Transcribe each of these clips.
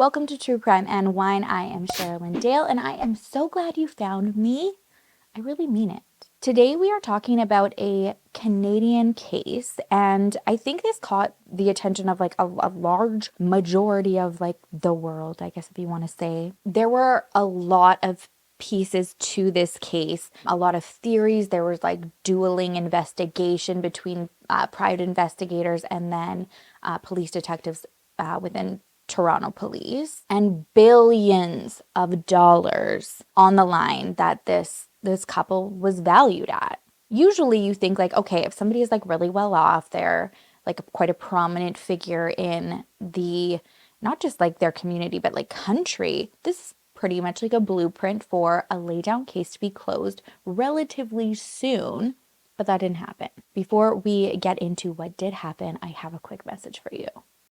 welcome to True Crime and Wine. I am Sherrilyn Dale, and I am so glad you found me. I really mean it. Today we are talking about a Canadian case, and I think this caught the attention of a large majority of the world, I guess if you want to say. There were a lot of pieces to this case, a lot of theories. There was dueling investigation between private investigators and then police detectives within Toronto police, and billions of dollars on the line that this couple was valued at. Usually you think okay, if somebody is really well off, they're quite a prominent figure in the, not just their community, but country. This is pretty much a blueprint for a lay down case to be closed relatively soon, but that didn't happen. Before we get into what did happen, I have a quick message for you.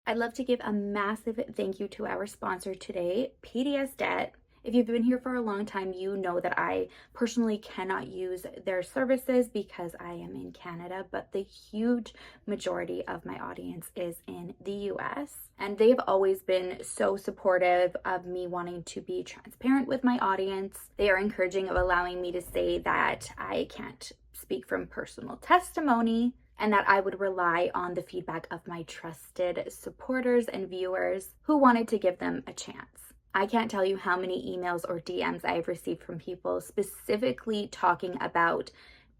I'd love to give a massive thank you to our sponsor today, PDS Debt. If you've been here for a long time, you know that I personally cannot use their services because I am in Canada, but the huge majority of my audience is in the US. And they've always been so supportive of me wanting to be transparent with my audience. They are encouraging of allowing me to say that I can't speak from personal testimony, and that I would rely on the feedback of my trusted supporters and viewers who wanted to give them a chance. I can't tell you how many emails or DMs I've received from people specifically talking about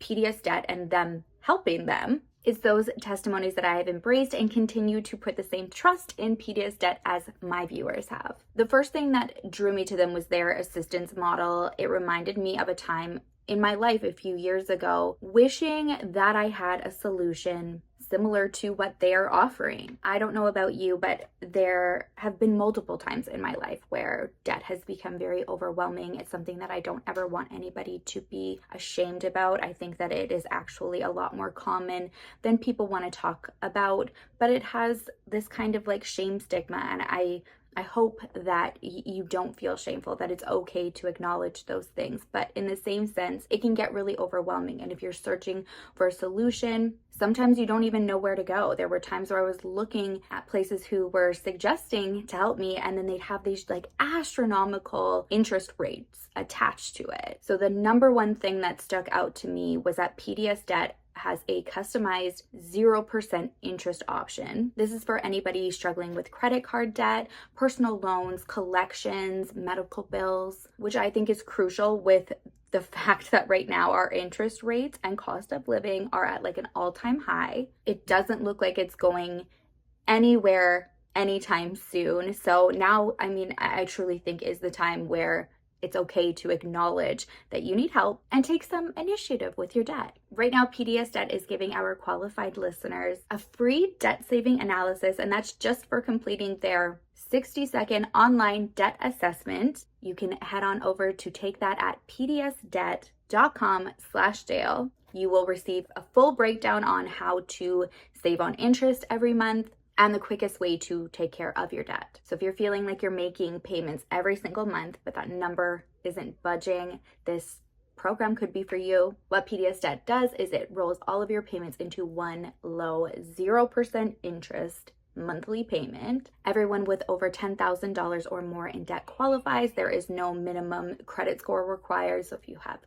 PDS Debt and them helping them. It's those testimonies that I have embraced and continue to put the same trust in PDS Debt as my viewers have. The first thing that drew me to them was their assistance model. It reminded me of a time in my life a few years ago, wishing that I had a solution similar to what they're offering. I don't know about you, but there have been multiple times in my life where debt has become very overwhelming. It's something that I don't ever want anybody to be ashamed about. I think that it is actually a lot more common than people want to talk about, but it has this kind of shame stigma, and I hope that you don't feel shameful, that it's okay to acknowledge those things. But in the same sense, it can get really overwhelming. And if you're searching for a solution, sometimes you don't even know where to go. There were times where I was looking at places who were suggesting to help me, and then they'd have these astronomical interest rates attached to it. So the number one thing that stuck out to me was that PDS Debt has a customized 0% interest option. This is for anybody struggling with credit card debt, personal loans, collections, medical bills, which I think is crucial with the fact that right now our interest rates and cost of living are at an all-time high. It doesn't look like it's going anywhere anytime soon. So now, I truly think is the time where it's okay to acknowledge that you need help and take some initiative with your debt. Right now, PDS Debt is giving our qualified listeners a free debt saving analysis, and that's just for completing their 60-second online debt assessment. You can head on over to take that at pdsdebt.com/Dale. You will receive a full breakdown on how to save on interest every month and the quickest way to take care of your debt. So if you're feeling like you're making payments every single month, but that number isn't budging, this program could be for you. What PDS Debt does is it rolls all of your payments into one low 0% interest monthly payment. Everyone with over $10,000 or more in debt qualifies. There is no minimum credit score required. So if you have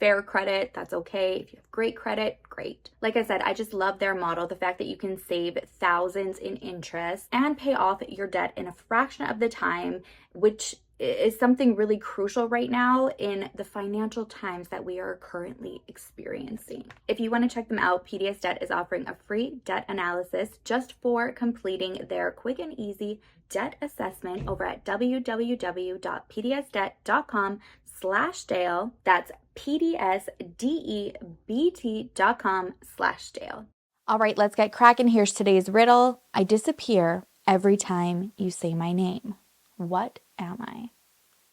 fair credit, that's okay. If you have great credit, great. Like I said, I just love their model. The fact that you can save thousands in interest and pay off your debt in a fraction of the time, which is something really crucial right now in the financial times that we are currently experiencing. If you want to check them out, PDS Debt is offering a free debt analysis just for completing their quick and easy debt assessment over at www.pdsdebt.com/Dale. That's pdsdebt.com/Dale. All right, let's get cracking. Here's today's riddle. I disappear every time you say my name. What am I?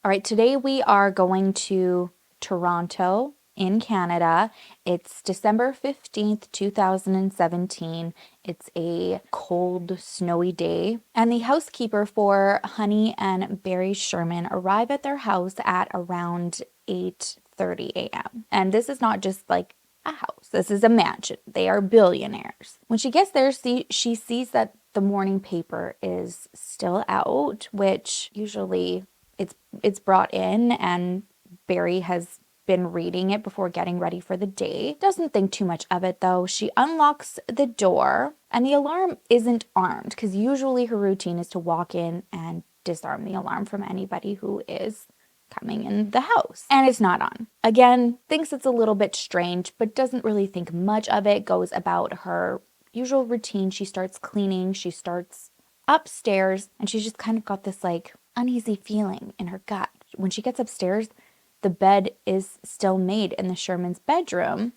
All right, today we are going to Toronto in Canada. It's December 15th, 2017. It's a cold, snowy day. And the housekeeper for Honey and Barry Sherman arrive at their house at around 8:30 a.m. And this is not just a house. This is a mansion. They are billionaires. When she gets there, she sees that the morning paper is still out, which usually it's brought in and Barry has been reading it before getting ready for the day. Doesn't think too much of it though. She unlocks the door and the alarm isn't armed because usually her routine is to walk in and disarm the alarm from anybody who is coming in the house. And it's not on. Again, thinks it's a little bit strange, but doesn't really think much of it. Goes about her usual routine. She starts cleaning. She starts upstairs and she's just kind of got this like uneasy feeling in her gut. When she gets upstairs, the bed is still made in the Sherman's bedroom.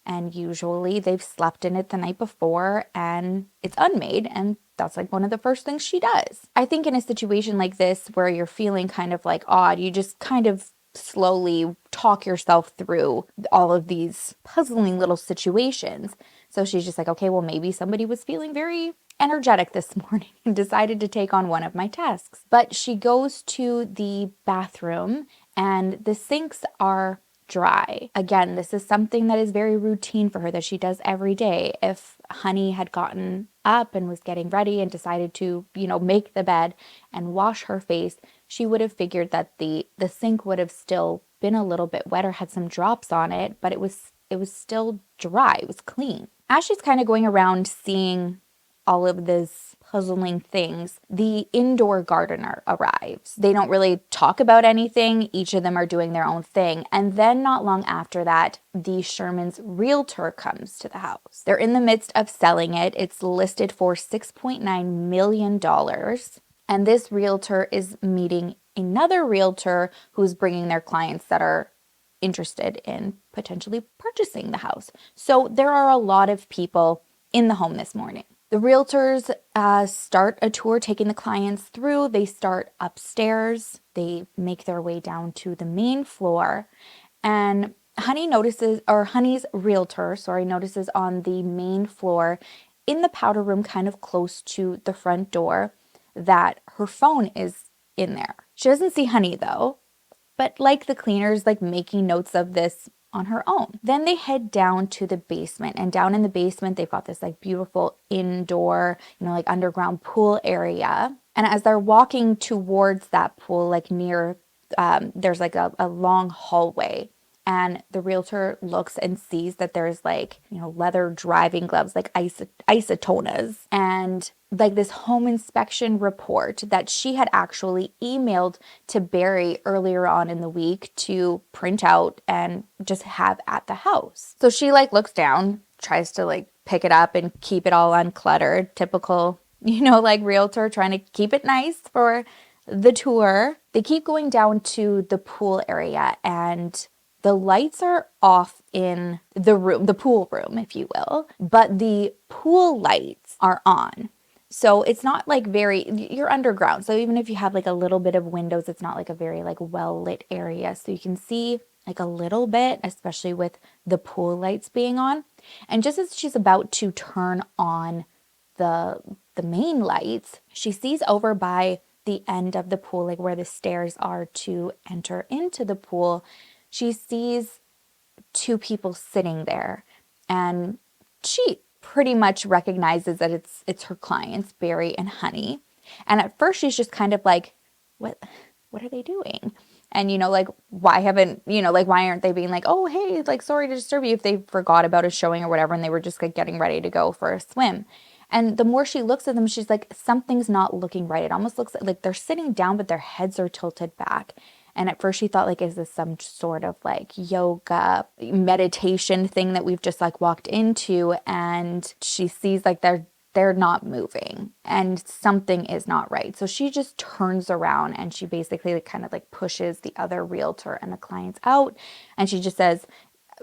And usually they've slept in it the night before and it's unmade. And that's like one of the first things she does. I think in a situation like this where you're feeling kind of like odd, you just kind of slowly talk yourself through all of these puzzling little situations. So she's just like, okay, well, maybe somebody was feeling very energetic this morning and decided to take on one of my tasks. But she goes to the bathroom and the sinks are dry. Again, this is something that is very routine for her that she does every day. If Honey had gotten up and was getting ready and decided to, make the bed and wash her face, she would have figured that the sink would have still been a little bit wet or had some drops on it, but it was still dry. It was clean. As she's kind of going around seeing all of these puzzling things, the indoor gardener arrives. They don't really talk about anything. Each of them are doing their own thing. And then not long after that, the Sherman's realtor comes to the house. They're in the midst of selling it. It's listed for $6.9 million. And this realtor is meeting another realtor who's bringing their clients that are interested in potentially purchasing the house. So there are a lot of people in the home this morning. The realtors start a tour taking the clients through. They start upstairs. They make their way down to the main floor. And Honey's realtor, notices on the main floor in the powder room kind of close to the front door that her phone is in there. She doesn't see Honey though, but like the cleaners, like making notes of this on her own. Then they head down to the basement, and down in the basement, they've got this like beautiful indoor, like underground pool area. And as they're walking towards that pool, like near, there's like a long hallway. And the realtor looks and sees that there's like, leather driving gloves, like isotonas, and like this home inspection report that she had actually emailed to Barry earlier on in the week to print out and just have at the house. So she like looks down, tries to like pick it up and keep it all uncluttered. Typical, like realtor trying to keep it nice for the tour. They keep going down to the pool area and the lights are off in the room, the pool room, if you will, but the pool lights are on. So it's not like you're underground. So even if you have like a little bit of windows, it's not like a very like well lit area. So you can see like a little bit, especially with the pool lights being on. And just as she's about to turn on the main lights, she sees over by the end of the pool, like where the stairs are to enter into the pool, she sees two people sitting there, and she pretty much recognizes that it's her clients, Barry and Honey. And at first she's just kind of like, what are they doing? And, like, why aren't they being like, oh, hey, like, sorry to disturb you, if they forgot about a showing or whatever, and they were just like getting ready to go for a swim. And the more she looks at them, she's like, something's not looking right. It almost looks like they're sitting down, but their heads are tilted back. And at first she thought like, is this some sort of like yoga meditation thing that we've just like walked into? And she sees like they're not moving and something is not right. So she just turns around and she basically like kind of like pushes the other realtor and the clients out. And she just says,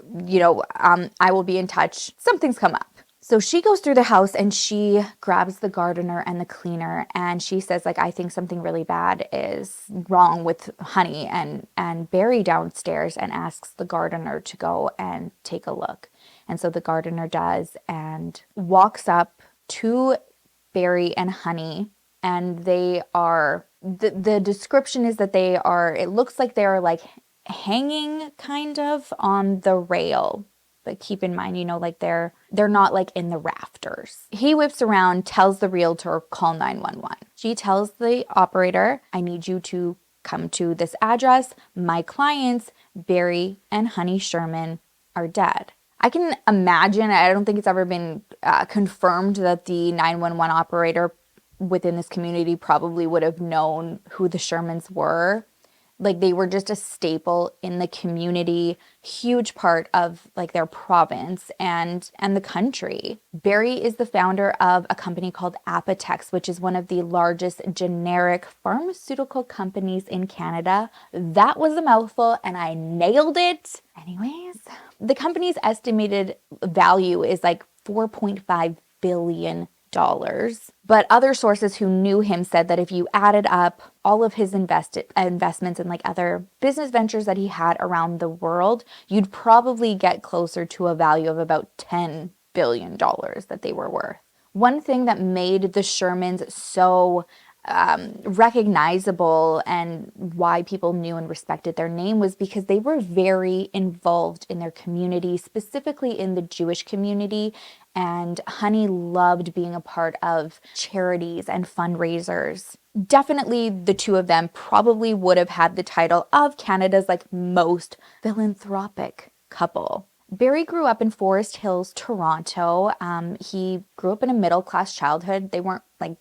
I will be in touch. Something's come up. So she goes through the house and she grabs the gardener and the cleaner and she says, like, I think something really bad is wrong with Honey and Barry downstairs, and asks the gardener to go and take a look. And so the gardener does and walks up to Barry and Honey, and they are, the description is that it looks like they're like hanging kind of on the rail But keep in mind, like they're not like in the rafters. He whips around, tells the realtor, call 911. She tells the operator, I need you to come to this address. My clients, Barry and Honey Sherman, are dead. I can imagine, I don't think it's ever been confirmed that the 911 operator within this community probably would have known who the Shermans were. Like they were just a staple in the community, huge part of like their province and the country. Barry is the founder of a company called Apotex, which is one of the largest generic pharmaceutical companies in Canada. That was a mouthful and I nailed it. Anyways, the company's estimated value is like $4.5 billion. But other sources who knew him said that if you added up all of his investments and like other business ventures that he had around the world, you'd probably get closer to a value of about $10 billion that they were worth. One thing that made the Shermans so recognizable and why people knew and respected their name was because they were very involved in their community, specifically in the Jewish community. And Honey loved being a part of charities and fundraisers. Definitely the two of them probably would have had the title of Canada's like most philanthropic couple. Barry grew up in Forest Hills, Toronto. He grew up in a middle-class childhood. They weren't like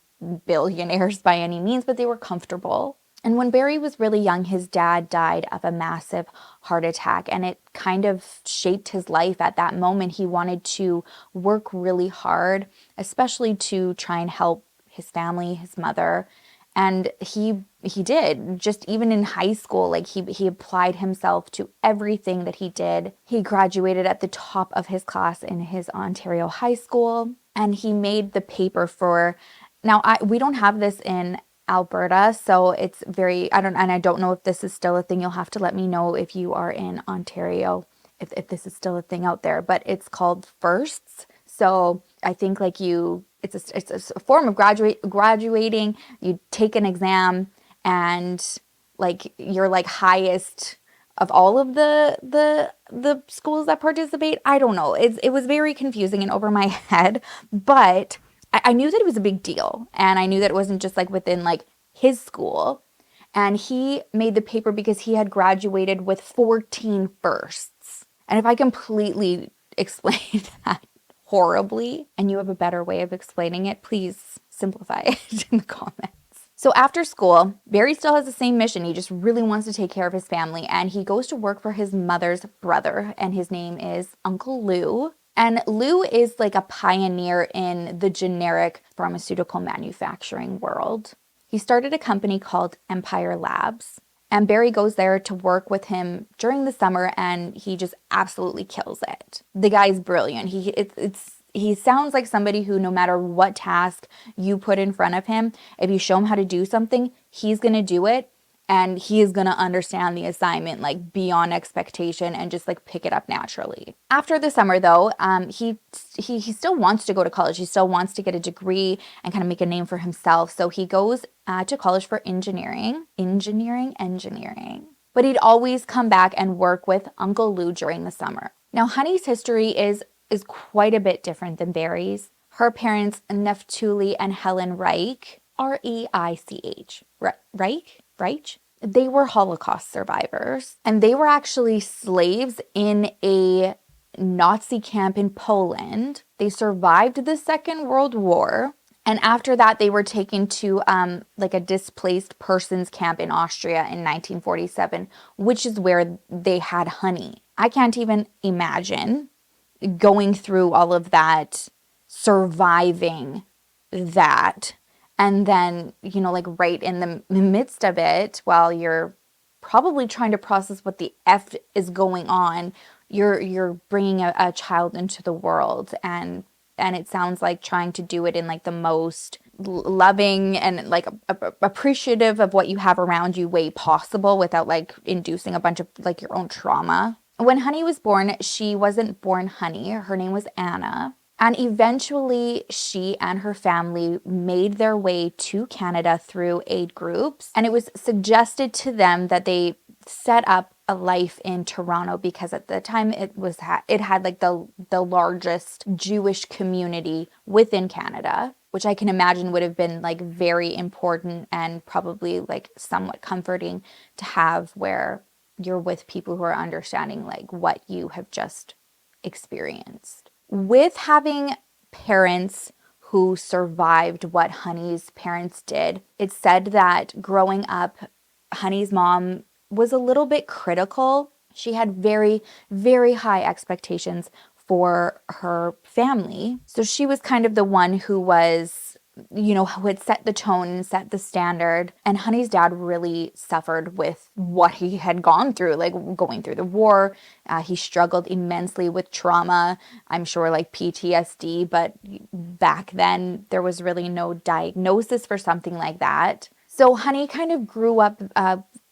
billionaires by any means, but they were comfortable. And when Barry was really young, his dad died of a massive heart attack, and it kind of shaped his life at that moment. He wanted to work really hard, especially to try and help his family, his mother. And he did. Just even in high school, like he applied himself to everything that he did. He graduated at the top of his class in his Ontario high school, and he made the paper for. Now, we don't have this in Alberta, so it's I don't know if this is still a thing. You'll have to let me know if you are in Ontario, if this is still a thing out there, but it's called firsts. So I think like it's a form of graduating. You take an exam and like you're like highest of all of the schools that participate. I don't know. It was very confusing and over my head, but I knew that it was a big deal, and I knew that it wasn't just like within like his school. And he made the paper because he had graduated with 14 firsts. And if I completely explain that horribly and you have a better way of explaining it, please simplify it in the comments. So after school, Barry still has the same mission. He just really wants to take care of his family, and he goes to work for his mother's brother, and his name is Uncle Lou. And Lou is like a pioneer in the generic pharmaceutical manufacturing world. He started a company called Empire Labs, and Barry goes there to work with him during the summer, and he just absolutely kills it. The guy's brilliant. He sounds like somebody who, no matter what task you put in front of him, if you show him how to do something, he's going to do it. And he is going to understand the assignment like beyond expectation and just like pick it up naturally. After the summer though, he still wants to go to college. He still wants to get a degree and kind of make a name for himself. So he goes to college for engineering. But he'd always come back and work with Uncle Lou during the summer. Now, Honey's history is quite a bit different than Barry's. Her parents, Neftuli and Helen Reich, R-E-I-C-H, Reich? They were Holocaust survivors, and they were actually slaves in a Nazi camp in Poland. They survived the Second World War, and after that they were taken to like a displaced persons camp in Austria in 1947, which is where they had Honey. I can't even imagine going through all of that, surviving that. And then, like right in the midst of it, while you're probably trying to process what the F is going on, you're bringing a child into the world. And it sounds like trying to do it in like the most loving and like appreciative of what you have around you way possible without like inducing a bunch of like your own trauma. When Honey was born, she wasn't born Honey. Her name was Anna. And eventually, she and her family made their way to Canada through aid groups. And it was suggested to them that they set up a life in Toronto because at the time it had like the largest Jewish community within Canada, which I can imagine would have been like very important and probably like somewhat comforting to have, where you're with people who are understanding like what you have just experienced. With having parents who survived what Honey's parents did, it's said that growing up, Honey's mom was a little bit critical. She had very, very high expectations for her family. So she was kind of the one who was, who had set the tone and set the standard. And Honey's dad really suffered with what he had gone through, like going through the war. He struggled immensely with trauma, I'm sure like PTSD, but back then there was really no diagnosis for something like that. So Honey kind of grew up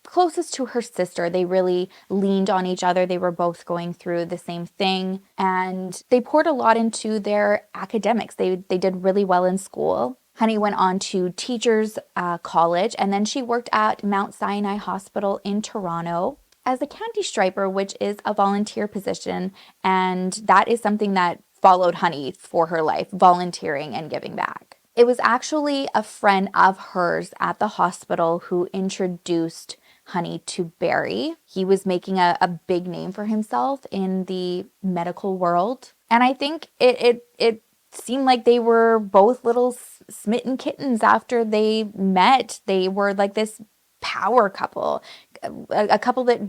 closest to her sister. They really leaned on each other. They were both going through the same thing, and they poured a lot into their academics. They did really well in school. Honey went on to teachers college, and then she worked at Mount Sinai Hospital in Toronto as a candy striper, which is a volunteer position, and that is something that followed Honey for her life, volunteering and giving back. It was actually a friend of hers at the hospital who introduced Honey to Barry. He was making a big name for himself in the medical world. And I think it seemed like they were both little smitten kittens after they met. They were like this power couple, a couple that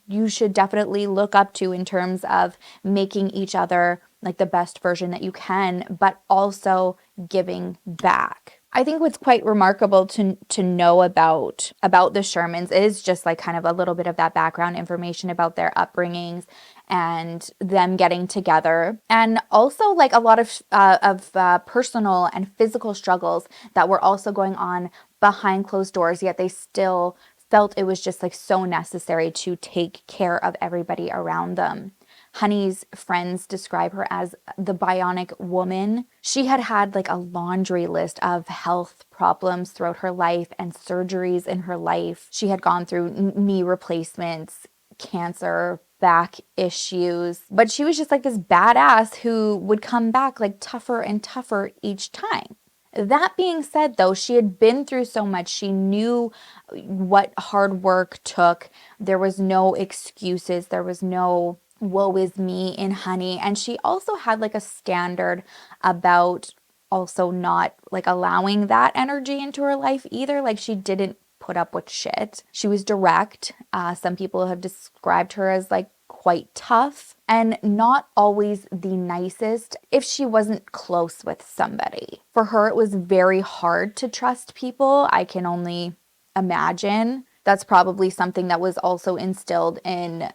you should definitely look up to in terms of making each other like the best version that you can, but also giving back. I think what's quite remarkable to know about the Shermans is just like kind of a little bit of that background information about their upbringings and them getting together, and also like a lot of personal and physical struggles that were also going on behind closed doors, yet they still felt it was just like so necessary to take care of everybody around them. Honey's friends describe her as the bionic woman. She had had like a laundry list of health problems throughout her life and surgeries in her life. She had gone through knee replacements, cancer, back issues, but she was just like this badass who would come back like tougher and tougher each time. That being said, though, she had been through so much. She knew what hard work took. There was no excuses. There was no woe is me in Honey. And she also had like a standard about also not like allowing that energy into her life either. Like she didn't put up with shit. She was direct. Some people have described her as like quite tough and not always the nicest if she wasn't close with somebody. For her, it was very hard to trust people. I can only imagine. That's probably something that was also instilled in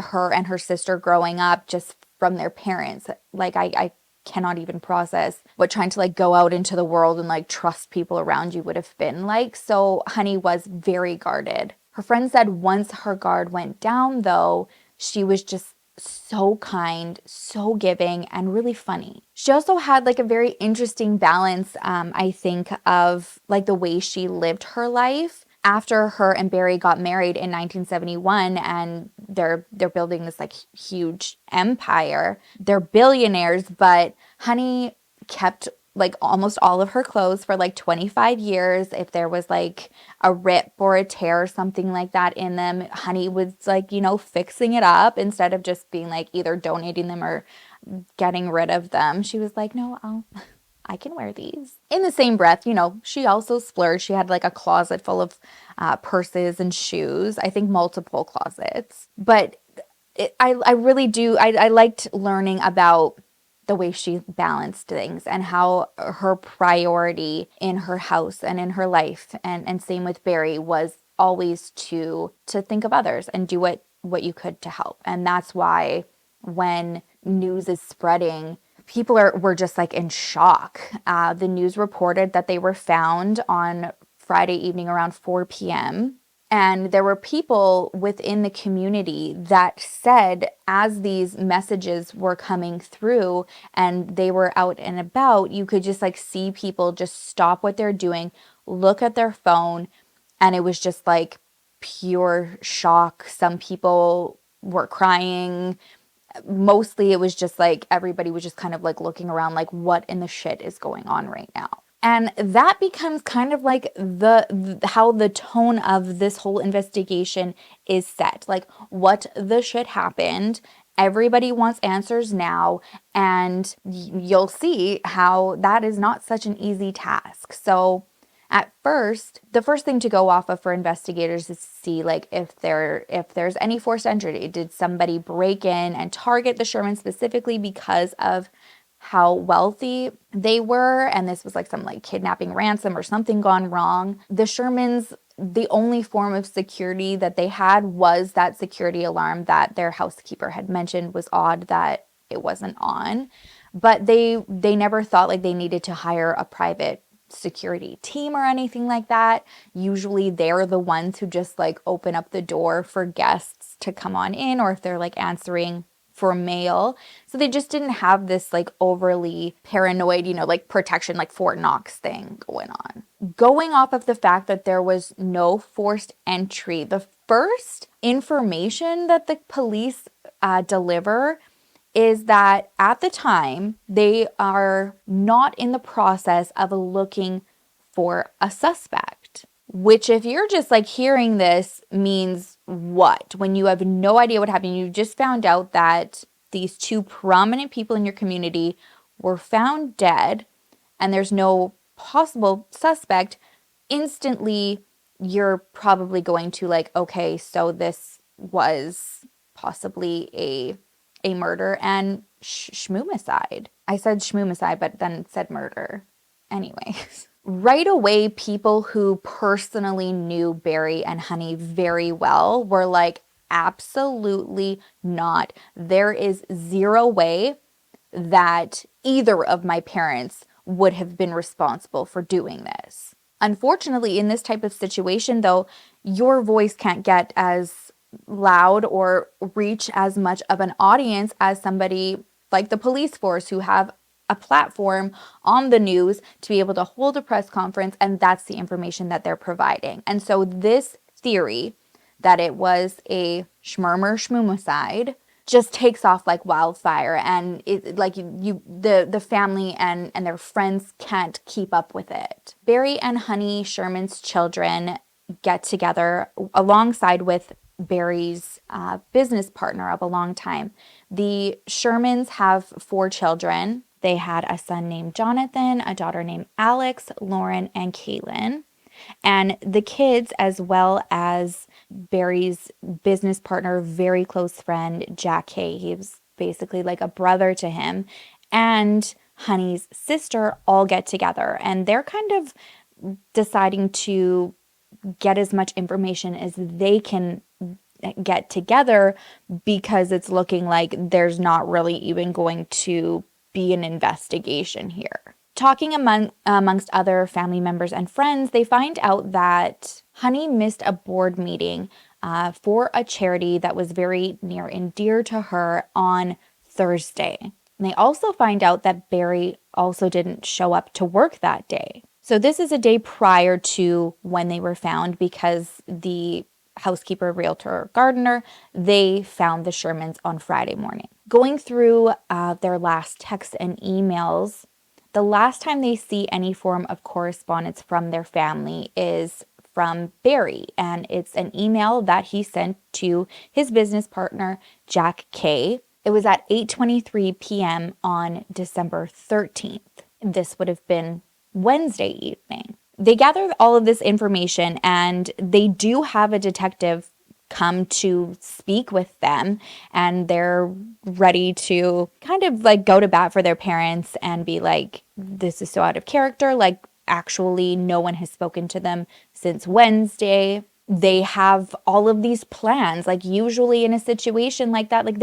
her and her sister growing up just from their parents. Like I cannot even process what trying to like go out into the world and like trust people around you would have been like. So Honey was very guarded. Her friend said once her guard went down though, she was just so kind, so giving, and really funny. She also had like a very interesting balance, I think, of like the way she lived her life. After her and Barry got married in 1971 and they're building this like huge empire, they're billionaires, but Honey kept like almost all of her clothes for like 25 years. If there was like a rip or a tear or something like that in them, Honey was like, fixing it up instead of just being like either donating them or getting rid of them. She was like, no, I can wear these. In the same breath, she also splurged. She had like a closet full of purses and shoes. I think multiple closets. But I really do. I liked learning about the way she balanced things and how her priority in her house and in her life and same with Barry was always to think of others and do what you could to help. And that's why when news is spreading, people were just like in shock. The news reported that they were found on Friday evening around 4 p.m. And there were people within the community that said as these messages were coming through and they were out and about, you could just like see people just stop what they're doing, look at their phone, and it was just like pure shock. Some people were crying. Mostly it was just like everybody was just kind of like looking around like, what in the shit is going on right now? And that becomes kind of like how the tone of this whole investigation is set. Like, what the shit happened? Everybody wants answers now, and you'll see how that is not such an easy task. So at first, the first thing to go off of for investigators is to see like if there's any forced entry. Did somebody break in and target the Shermans specifically because of how wealthy they were, and this was like some like kidnapping, ransom, or something gone wrong? The Shermans, the only form of security that they had was that security alarm that their housekeeper had mentioned was odd that it wasn't on. But they never thought like they needed to hire a private security team or anything like that. Usually they're the ones who just like open up the door for guests to come on in, or if they're like answering for mail. So they just didn't have this like overly paranoid, like protection, like Fort Knox thing going on. Going off of the fact that there was no forced entry, the first information that the police deliver is that at the time, they are not in the process of looking for a suspect. Which, if you're just like hearing this, means what? When you have no idea what happened, you just found out that these two prominent people in your community were found dead and there's no possible suspect, instantly you're probably going to like, okay, so this was possibly a murder and schmoomicide. I said schmoomicide, but then said murder. Anyways. Right away, people who personally knew Barry and Honey very well were like, absolutely not. There is zero way that either of my parents would have been responsible for doing this. Unfortunately, in this type of situation, though, your voice can't get as loud or reach as much of an audience as somebody like the police force, who have a platform on the news to be able to hold a press conference, and that's the information that they're providing. And so this theory that it was a schmoomicide just takes off like wildfire, and it like the family and their friends can't keep up with it. Barry and Honey Sherman's children get together alongside with Barry's business partner of a long time. The Shermans have 4 children. They had a son named Jonathan, a daughter named Alex, Lauren, and Caitlin. And the kids, as well as Barry's business partner, very close friend, Jack Hay, he was basically like a brother to him, and Honey's sister all get together. And they're kind of deciding to get as much information as they can get together, because it's looking like there's not really even going to be an investigation here. Talking amongst other family members and friends, they find out that Honey missed a board meeting for a charity that was very near and dear to her on Thursday. And they also find out that Barry also didn't show up to work that day. So this is a day prior to when they were found, because the housekeeper, realtor, gardener, they found the Shermans on Friday morning. Going through their last texts and emails, the last time they see any form of correspondence from their family is from Barry, and it's an email that he sent to his business partner, Jack Kay. It was at 8:23 p.m. on December 13th. This would have been Wednesday evening. They gather all of this information, and they do have a detective come to speak with them, and they're ready to kind of like go to bat for their parents and be like, this is so out of character. Like, actually, no one has spoken to them since Wednesday. They have all of these plans. Like, usually in a situation like that, like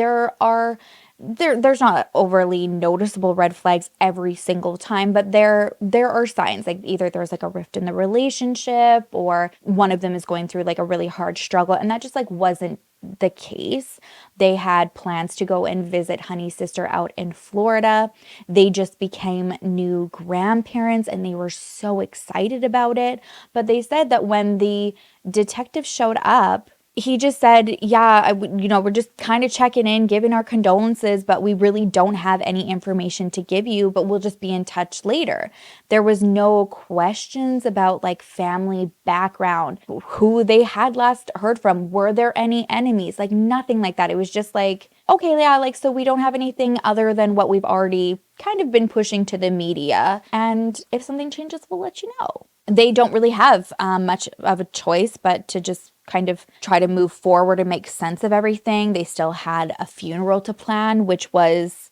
there's not overly noticeable red flags every single time, but there are signs. Like, either there's like a rift in the relationship, or one of them is going through like a really hard struggle, and that just like wasn't the case. They had plans to go and visit Honey's sister out in Florida. They just became new grandparents and they were so excited about it. But they said that when the detective showed up, he just said, yeah, we're just kind of checking in, giving our condolences, but we really don't have any information to give you, but we'll just be in touch later. There was no questions about like family background, who they had last heard from. Were there any enemies? Like nothing like that. It was just like, okay, yeah, like, so we don't have anything other than what we've already kind of been pushing to the media. And if something changes, we'll let you know. They don't really have much of a choice but to just kind of try to move forward and make sense of everything. They still had a funeral to plan, which was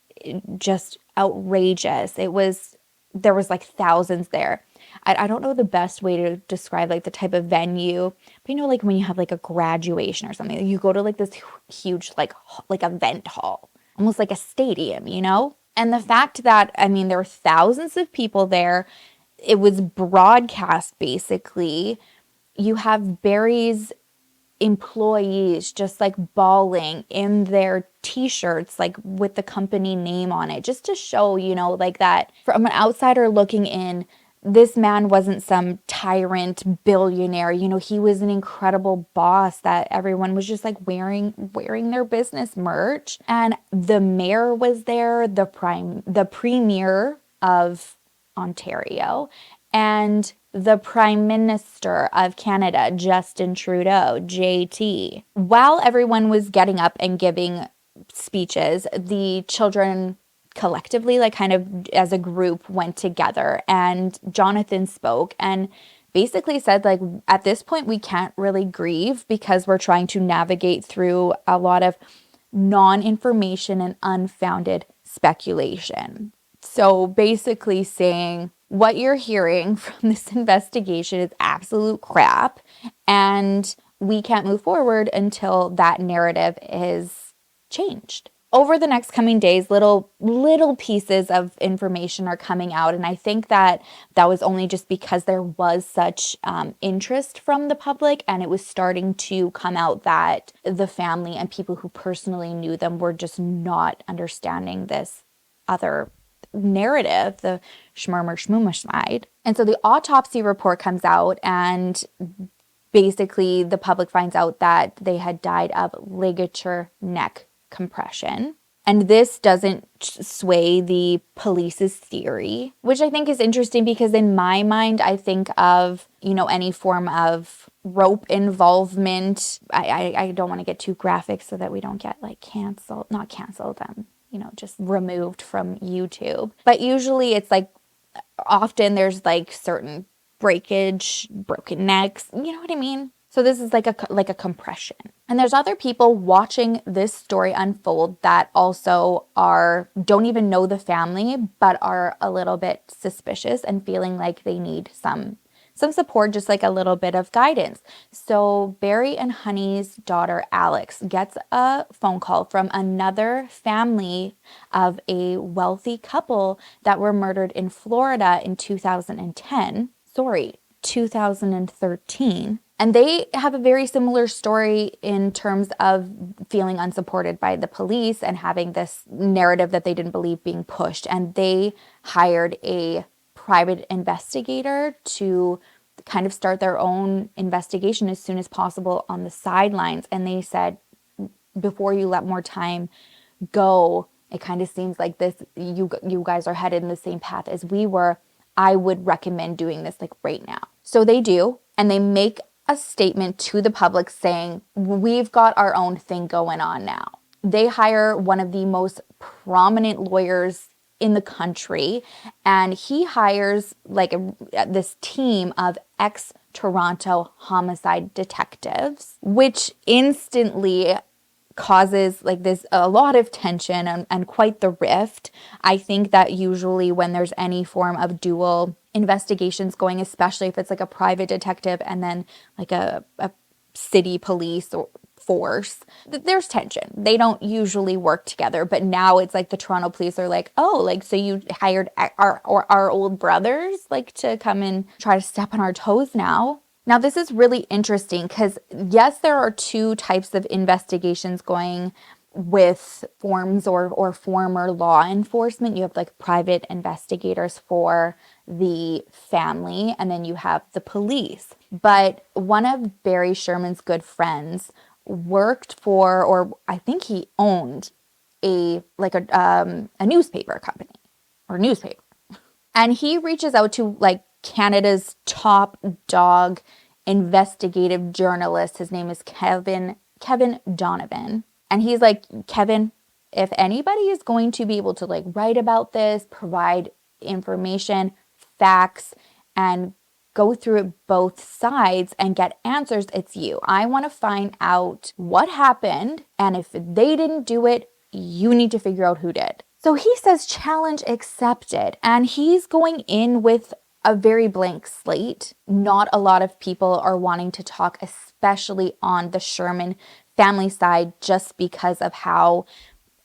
just outrageous. There was like thousands there. I don't know the best way to describe like the type of venue, but you know, like when you have like a graduation or something, you go to like this huge like event hall, almost like a stadium, you know? And the fact that, I mean, there were thousands of people there. It was broadcast basically. You have Barry's employees just like bawling in their t-shirts, like with the company name on it, just to show, you know, like that from an outsider looking in, this man wasn't some tyrant billionaire. You know, he was an incredible boss that everyone was just like wearing their business merch. And the mayor was there, the premier of Ontario, and the Prime Minister of Canada, Justin Trudeau, JT. While everyone was getting up and giving speeches, the children collectively, like kind of as a group, went together, and Jonathan spoke and basically said, like, at this point we can't really grieve because we're trying to navigate through a lot of non-information and unfounded speculation. So basically saying, what you're hearing from this investigation is absolute crap, and we can't move forward until that narrative is changed. Over the next coming days, little pieces of information are coming out, and I think that was only just because there was such interest from the public, and it was starting to come out that the family and people who personally knew them were just not understanding this other narrative, the schmurmer side. And so the autopsy report comes out, and basically the public finds out that they had died of ligature neck compression. And this doesn't sway the police's theory, which I think is interesting because in my mind, I think of, you know, any form of rope involvement. I don't want to get too graphic so that we don't get like not canceled, you know, just removed from YouTube. But usually it's like, often there's like certain breakage, broken necks, you know what I mean? So this is like a compression. And there's other people watching this story unfold that also don't even know the family, but are a little bit suspicious and feeling like they need some support, just like a little bit of guidance. So Barry and Honey's daughter, Alex, gets a phone call from another family of a wealthy couple that were murdered in Florida in 2013. And they have a very similar story in terms of feeling unsupported by the police and having this narrative that they didn't believe being pushed. And they hired a private investigator to kind of start their own investigation as soon as possible on the sidelines. And they said, before you let more time go, it kind of seems like you guys are headed in the same path as we were. I would recommend doing this like right now. So they do, and they make a statement to the public saying, we've got our own thing going on now. They hire one of the most prominent lawyers in the country, and he hires like this team of ex-Toronto homicide detectives, which instantly causes like a lot of tension and quite the rift. I think that usually when there's any form of dual investigations going, especially if it's like a private detective and then like a city police or force, there's tension. They don't usually work together, but now it's like the Toronto police are like, oh, like, so you hired our old brothers like to come and try to step on our toes now. Now, this is really interesting because, yes, there are two types of investigations going with forms or former law enforcement. You have like private investigators for the family, and then you have the police. But one of Barry Sherman's good friends worked for, or I think he owned a newspaper company or newspaper. And he reaches out to like Canada's top dog investigative journalist. His name is Kevin Donovan. And he's like, Kevin, if anybody is going to be able to like write about this, provide information, facts, and go through it both sides and get answers, it's you. I want to find out what happened. And if they didn't do it, you need to figure out who did. So he says challenge accepted, and he's going in with a very blank slate. Not a lot of people are wanting to talk, especially on the Sherman family side, just because of how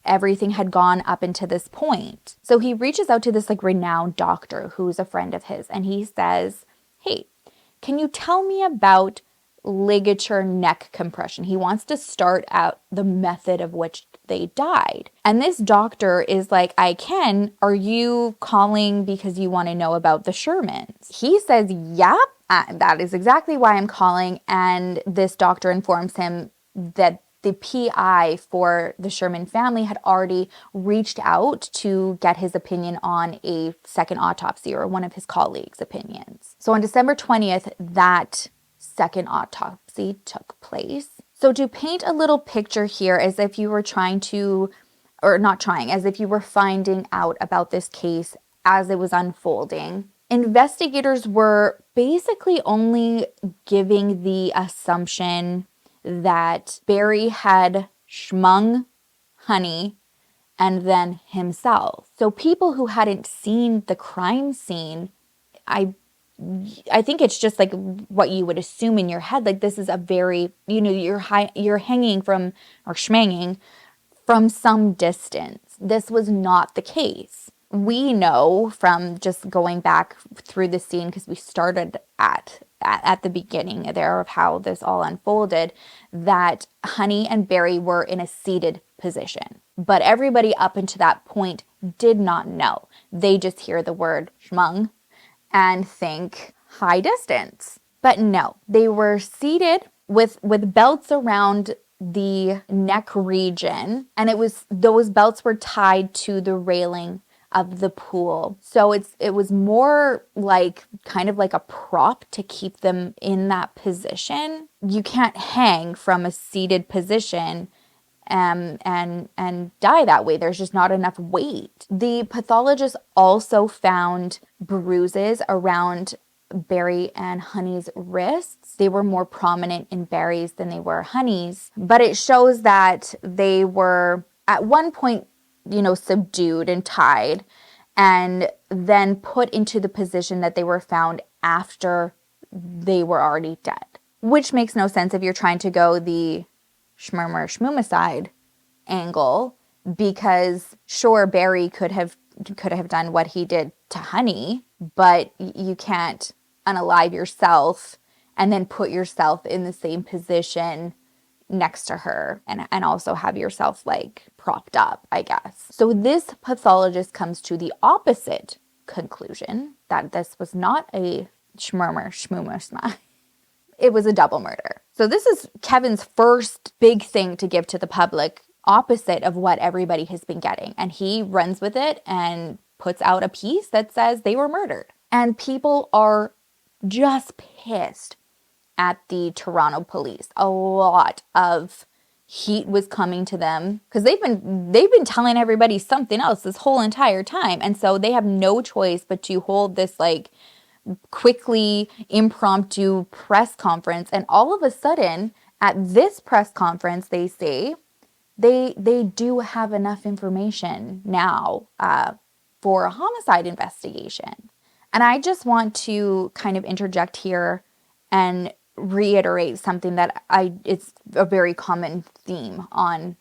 everything had gone up until this point. So he reaches out to this like renowned doctor who's a friend of his, and he says, hey, can you tell me about ligature neck compression? He wants to start out the method of which they died. And this doctor is like, I can. Are you calling because you want to know about the Shermans? He says, yeah, that is exactly why I'm calling. And this doctor informs him that the PI for the Sherman family had already reached out to get his opinion on a second autopsy, or one of his colleagues' opinions. So on December 20th, that second autopsy took place. So to paint a little picture here, as if you were trying to, or not trying, as if you were finding out about this case as it was unfolding, investigators were basically only giving the assumption that Barry had schmung Honey and then himself. So people who hadn't seen the crime scene, I think it's just like what you would assume in your head. Like, this is a very, you're hanging from, or schmanging from some distance. This was not the case. We know from just going back through the scene, because we started at the beginning there of how this all unfolded, that Honey and Barry were in a seated position. But everybody up until that point did not know. They just hear the word schmung and think high distance. But no, they were seated with belts around the neck region, and those belts were tied to the railing of the pool. So it was more like kind of like a prop to keep them in that position. You can't hang from a seated position and die that way. There's just not enough weight. The pathologist also found bruises around Barry and Honey's wrists. They were more prominent in Barry's than they were Honey's, but it shows that they were at one point, subdued and tied, and then put into the position that they were found after they were already dead, which makes no sense if you're trying to go the schmumicide angle, because sure, Barry could have done what he did to Honey, but you can't unalive yourself and then put yourself in the same position next to her and also have yourself like propped up, I guess. So this pathologist comes to the opposite conclusion, that this was not a schmumicide. It was a double murder. So this is Kevin's first big thing to give to the public, opposite of what everybody has been getting. And he runs with it and puts out a piece that says they were murdered. And people are just pissed at the Toronto police. A lot of heat was coming to them because they've been telling everybody something else this whole entire time. And so they have no choice but to hold this like quickly impromptu press conference. And all of a sudden at this press conference, they say they do have enough information now for a homicide investigation. And I just want to kind of interject here and reiterate something that it's a very common theme on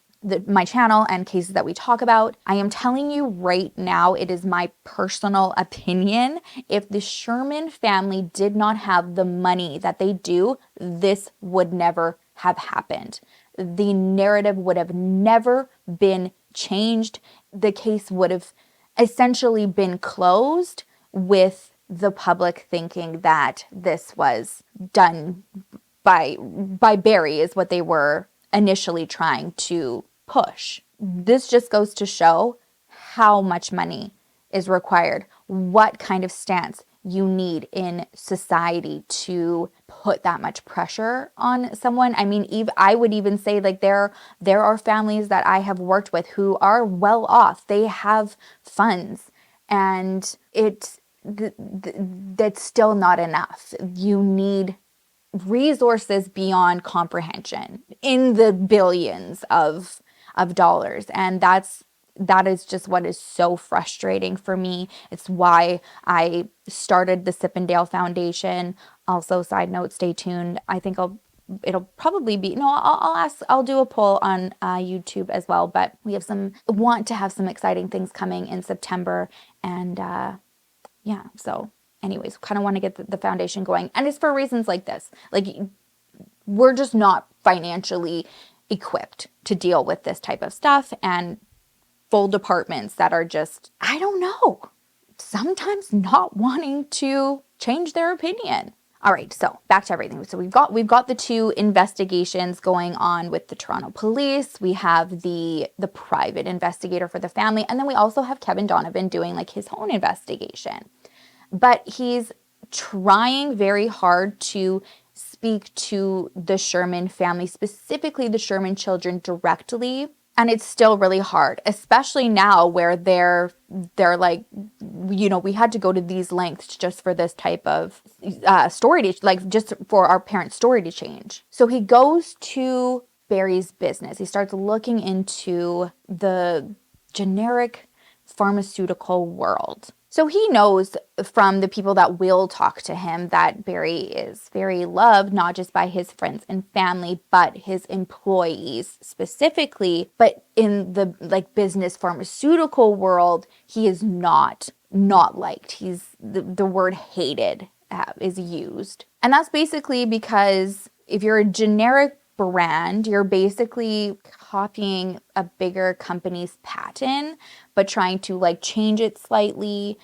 my channel and cases that we talk about. I am telling you right now, it is my personal opinion. If the Sherman family did not have the money that they do, this would never have happened. The narrative would have never been changed. The case would have essentially been closed, with the public thinking that this was done by Barry, is what they were initially trying to push. This just goes to show how much money is required, what kind of stance you need in society to put that much pressure on someone. I mean, I would even say, like, there are families that I have worked with who are well off. They have funds, and that's still not enough. You need resources beyond comprehension in the billions of dollars, and that is just what is so frustrating for me. It's why I started the Sip and Dale Foundation. Also, side note, stay tuned. I think it'll probably be, no, I'll do a poll on YouTube as well, but we want to have some exciting things coming in September, and yeah, so anyways, kind of want to get the foundation going, and it's for reasons like this. Like, we're just not financially equipped to deal with this type of stuff, and full departments that are just, I don't know, sometimes not wanting to change their opinion. All right, so back to everything. So we've got the two investigations going on with the Toronto police. We have the private investigator for the family, and then we also have Kevin Donovan doing like his own investigation. But he's trying very hard to speak to the Sherman family, specifically the Sherman children, directly. And it's still really hard, especially now where they're like, you know, we had to go to these lengths just for this type of story, like just for our parents' story to change. So he goes to Barry's business. He starts looking into the generic pharmaceutical world. So he knows from the people that will talk to him that Barry is very loved, not just by his friends and family, but his employees specifically. But in the like business pharmaceutical world, he is not liked. He's the word hated is used. And that's basically because if you're a generic brand, you're basically copying a bigger company's patent, but trying to like change it slightly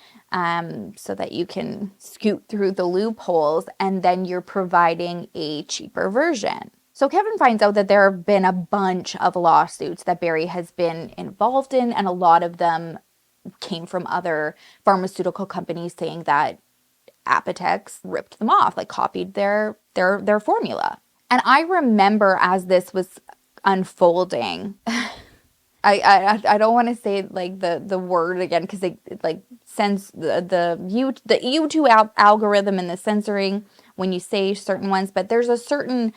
so that you can scoot through the loopholes, and then you're providing a cheaper version. So Kevin finds out that there have been a bunch of lawsuits that Barry has been involved in, and a lot of them came from other pharmaceutical companies saying that Apotex ripped them off, like copied their formula. And I remember as this was unfolding, I don't want to say like the word again because it like sends the YouTube algorithm and the censoring when you say certain ones. But there's a certain,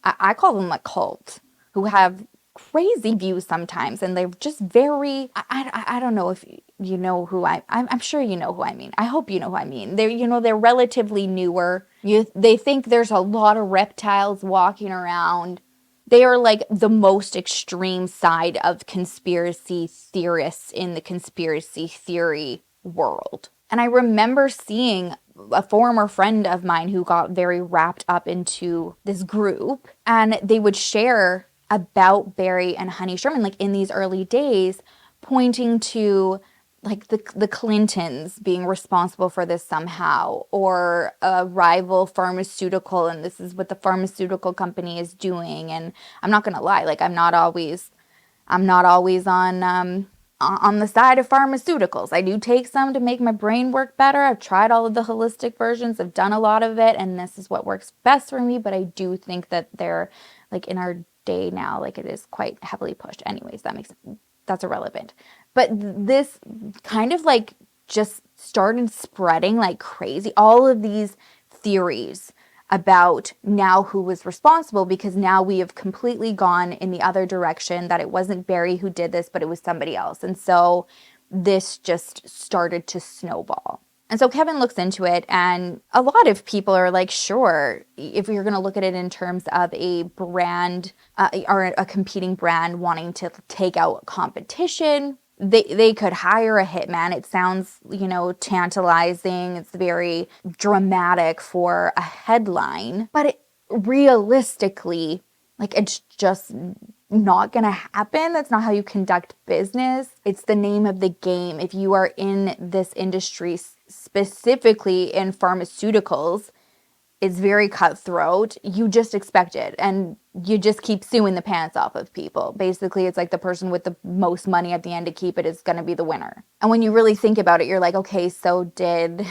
I call them like cults, who have crazy views sometimes, and they're just very, I don't know if you know who I'm sure you know who I mean. I hope you know who I mean. They're relatively newer. They think there's a lot of reptiles walking around. They are like the most extreme side of conspiracy theorists in the conspiracy theory world. And I remember seeing a former friend of mine who got very wrapped up into this group, and they would share about Barry and Honey Sherman, like in these early days, pointing to like the Clintons being responsible for this somehow, or a rival pharmaceutical, and this is what the pharmaceutical company is doing. And I'm not gonna lie, like I'm not always on the side of pharmaceuticals. I do take some to make my brain work better. I've tried all of the holistic versions. I've done a lot of it, and this is what works best for me. But I do think that they're like in our day now, like it is quite heavily pushed. Anyways, that's irrelevant. But this kind of like just started spreading like crazy. All of these theories about now who was responsible, because now we have completely gone in the other direction, that it wasn't Barry who did this, but it was somebody else. And so this just started to snowball. And so Kevin looks into it, and a lot of people are like, sure, if you're going to look at it in terms of a brand or a competing brand wanting to take out competition, they could hire a hitman. It sounds, tantalizing. It's very dramatic for a headline, but realistically, like, it's just not gonna happen. That's not how you conduct business. It's the name of the game. If you are in this industry, specifically in pharmaceuticals, it's very cutthroat. You just expect it, and you just keep suing the pants off of people. Basically, it's like the person with the most money at the end to keep it is gonna be the winner. And when you really think about it, you're like, okay, so did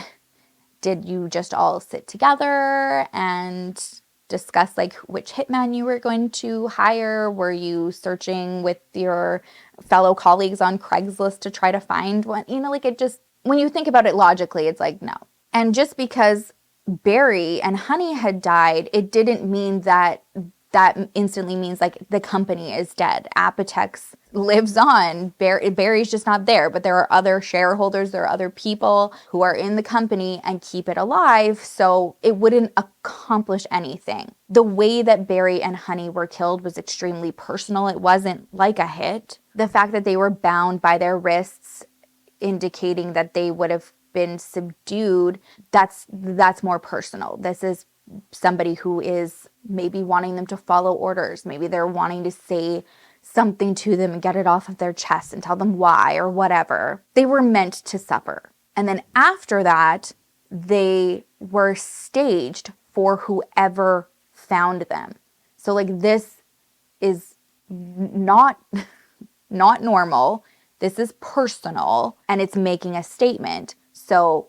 you just all sit together and discuss like which hitman you were going to hire? Were you searching with your fellow colleagues on Craigslist to try to find one? Like, it just, when you think about it logically, it's like, no. And just because Barry and Honey had died, it didn't mean that instantly means like the company is dead. Apotex lives on. Barry's just not there, but there are other shareholders, there are other people who are in the company and keep it alive, so it wouldn't accomplish anything. The way that Barry and Honey were killed was extremely personal. It wasn't like a hit. The fact that they were bound by their wrists, indicating that they would have been subdued, that's more personal. This is somebody who is maybe wanting them to follow orders. Maybe they're wanting to say something to them and get it off of their chest and tell them why or whatever. They were meant to suffer. And then after that, they were staged for whoever found them. So like, this is not normal. This is personal, and it's making a statement. So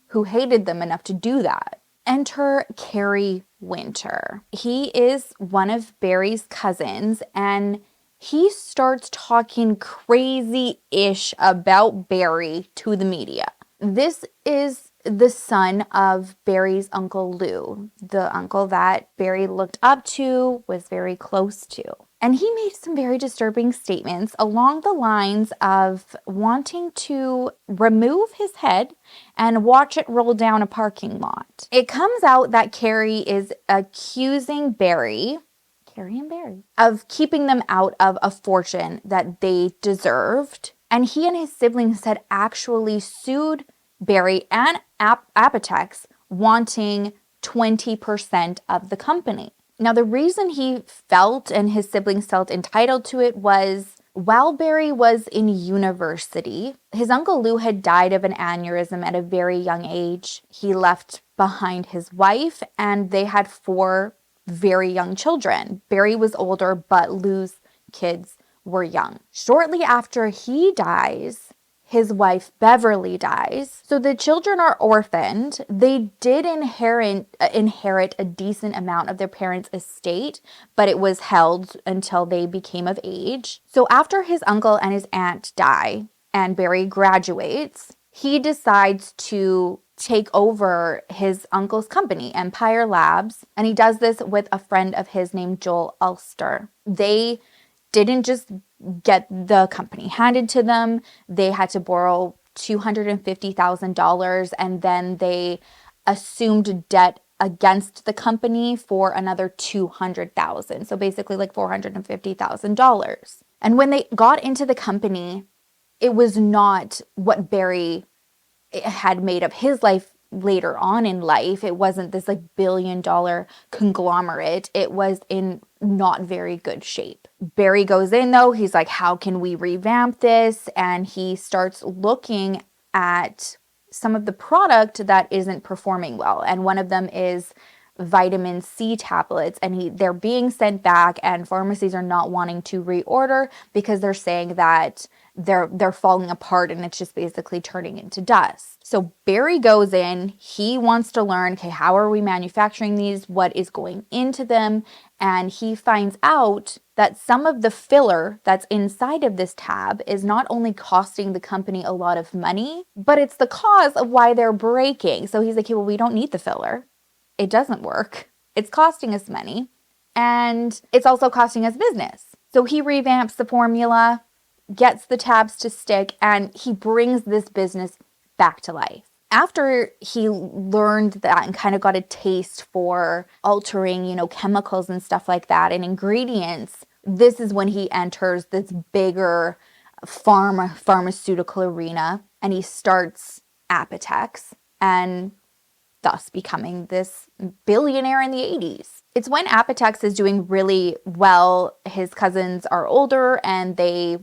who hated them enough to do that? Enter Kerry Winter. He is one of Barry's cousins, and he starts talking crazy-ish about Barry to the media. This is the son of Barry's Uncle Lou, the uncle that Barry looked up to, was very close to. And he made some very disturbing statements along the lines of wanting to remove his head and watch it roll down a parking lot. It comes out that Kerry is accusing Kerry and Barry, of keeping them out of a fortune that they deserved. And he and his siblings had actually sued Barry and Apotex, wanting 20% of the company. Now, the reason he felt and his siblings felt entitled to it was, while Barry was in university, his Uncle Lou had died of an aneurysm at a very young age. He left behind his wife, and they had 4 very young children. Barry was older, but Lou's kids were young. Shortly after he dies, his wife Beverly dies. So the children are orphaned. They did inherit a decent amount of their parents' estate, but it was held until they became of age. So after his uncle and his aunt die and Barry graduates, he decides to take over his uncle's company, Empire Labs, and he does this with a friend of his named Joel Ulster. They didn't just get the company handed to them. They had to borrow $250,000, and then they assumed debt against the company for another $200,000. So basically like $450,000. And when they got into the company, it was not what Barry had made of his life later on in life. It wasn't this like billion-dollar conglomerate. It was in not very good shape. Barry goes in though. He's like, how can we revamp this? And he starts looking at some of the product that isn't performing well. And one of them is vitamin C tablets, and they're being sent back, and pharmacies are not wanting to reorder because they're saying that they're falling apart and it's just basically turning into dust. So Barry goes in, he wants to learn, okay, how are we manufacturing these? What is going into them? And he finds out that some of the filler that's inside of this tab is not only costing the company a lot of money, but it's the cause of why they're breaking. So he's like, okay, well, we don't need the filler. It doesn't work. It's costing us money, and it's also costing us business. So he revamps the formula, gets the tabs to stick, and he brings this business back to life. after he learned that and kind of got a taste for altering, chemicals and stuff like that and ingredients, this is when he enters this bigger pharmaceutical arena, and he starts Apotex and thus becoming this billionaire in the 80s. It's when Apotex is doing really well. His cousins are older and they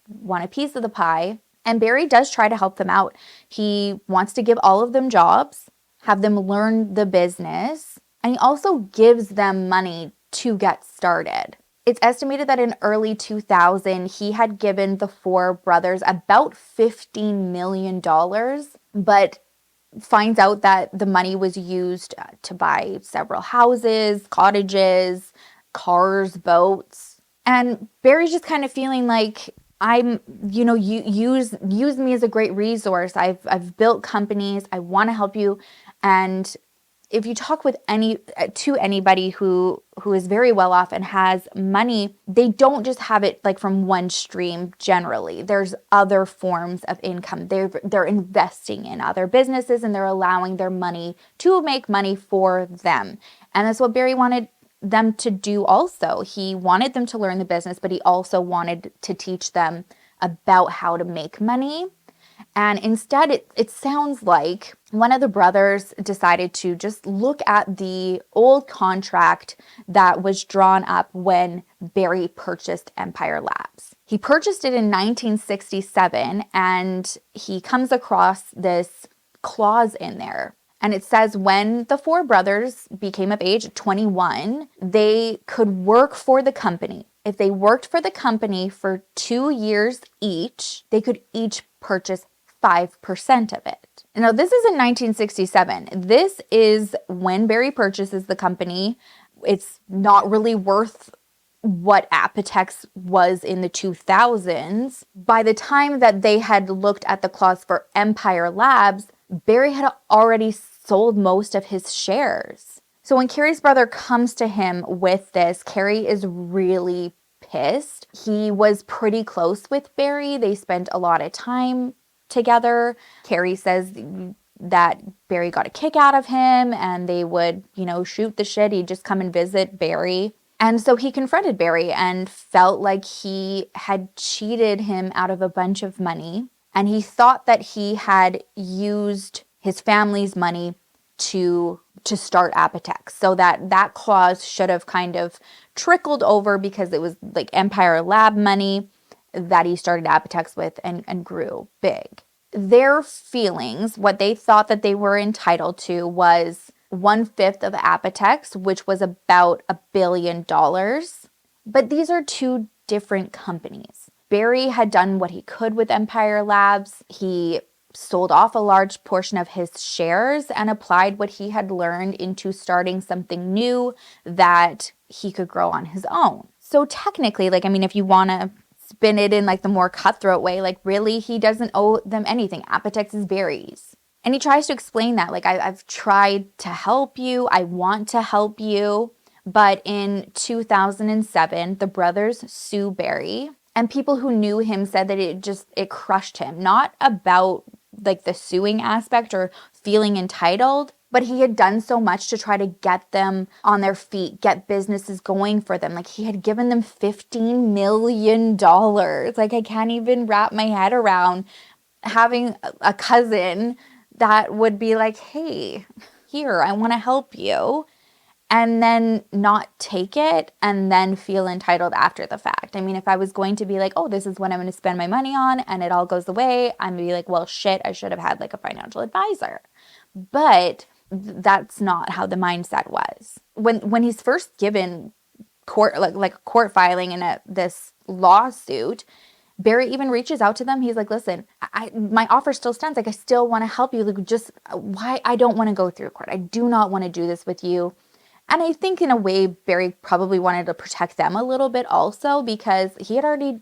want a piece of the pie. And Barry does try to help them out. He wants to give all of them jobs, have them learn the business, and he also gives them money to get started. It's estimated that in early 2000, he had given the four brothers about $15 million, but finds out that the money was used to buy several houses, cottages, cars, boats. And Barry's just kind of feeling like, you use me as a great resource. I've built companies. I want to help you. And if you talk with anybody who is very well off and has money, they don't just have it like from one stream generally. There's other forms of income. They're investing in other businesses and they're allowing their money to make money for them. And that's what Barry wanted them to do also. He wanted them to learn the business, but he also wanted to teach them about how to make money. And instead, it sounds like one of the brothers decided to just look at the old contract that was drawn up when Barry purchased Empire Labs. He purchased it in 1967, and he comes across this clause in there. And it says when the four brothers became of age at 21, they could work for the company. If they worked for the company for 2 years each, they could each purchase 5% of it. Now, this is in 1967. This is when Barry purchases the company. It's not really worth what Apotex was in the 2000s. By the time that they had looked at the clause for Empire Labs, Barry had already sold most of his shares. So when Kerry's brother comes to him with this, Kerry is really pissed. He was pretty close with Barry. They spent a lot of time together. Kerry says that Barry got a kick out of him and they would, shoot the shit. He'd just come and visit Barry. And so he confronted Barry and felt like he had cheated him out of a bunch of money. And he thought that he had used his family's money to start Apotex. So that clause should have kind of trickled over because it was like Empire Lab money that he started Apotex with and grew big. Their feelings, what they thought that they were entitled to was 1/5 of Apotex, which was about $1 billion. But these are two different companies. Barry had done what he could with Empire Labs. He sold off a large portion of his shares and applied what he had learned into starting something new that he could grow on his own. So technically, if you want to spin it in the more cutthroat way, really he doesn't owe them anything. Apotex is Barry's. And he tries to explain that, I've tried to help you. I want to help you. But in 2007, the brothers sue Barry. And people who knew him said that it crushed him. Not about the suing aspect or feeling entitled, but he had done so much to try to get them on their feet, get businesses going for them. He had given them $15 million. I can't even wrap my head around having a cousin that would be like, hey, here, I want to help you. And then not take it and then feel entitled after the fact. If I was going to be like, oh, this is what I'm going to spend my money on and it all goes away, I'm going to be like, well, shit, I should have had a financial advisor. But that's not how the mindset was. When he's first given court, like a court filing in this lawsuit, Barry even reaches out to them. He's like, listen, my offer still stands. I still want to help you. Just why I don't want to go through court. I do not want to do this with you. And I think in a way, Barry probably wanted to protect them a little bit also because he's already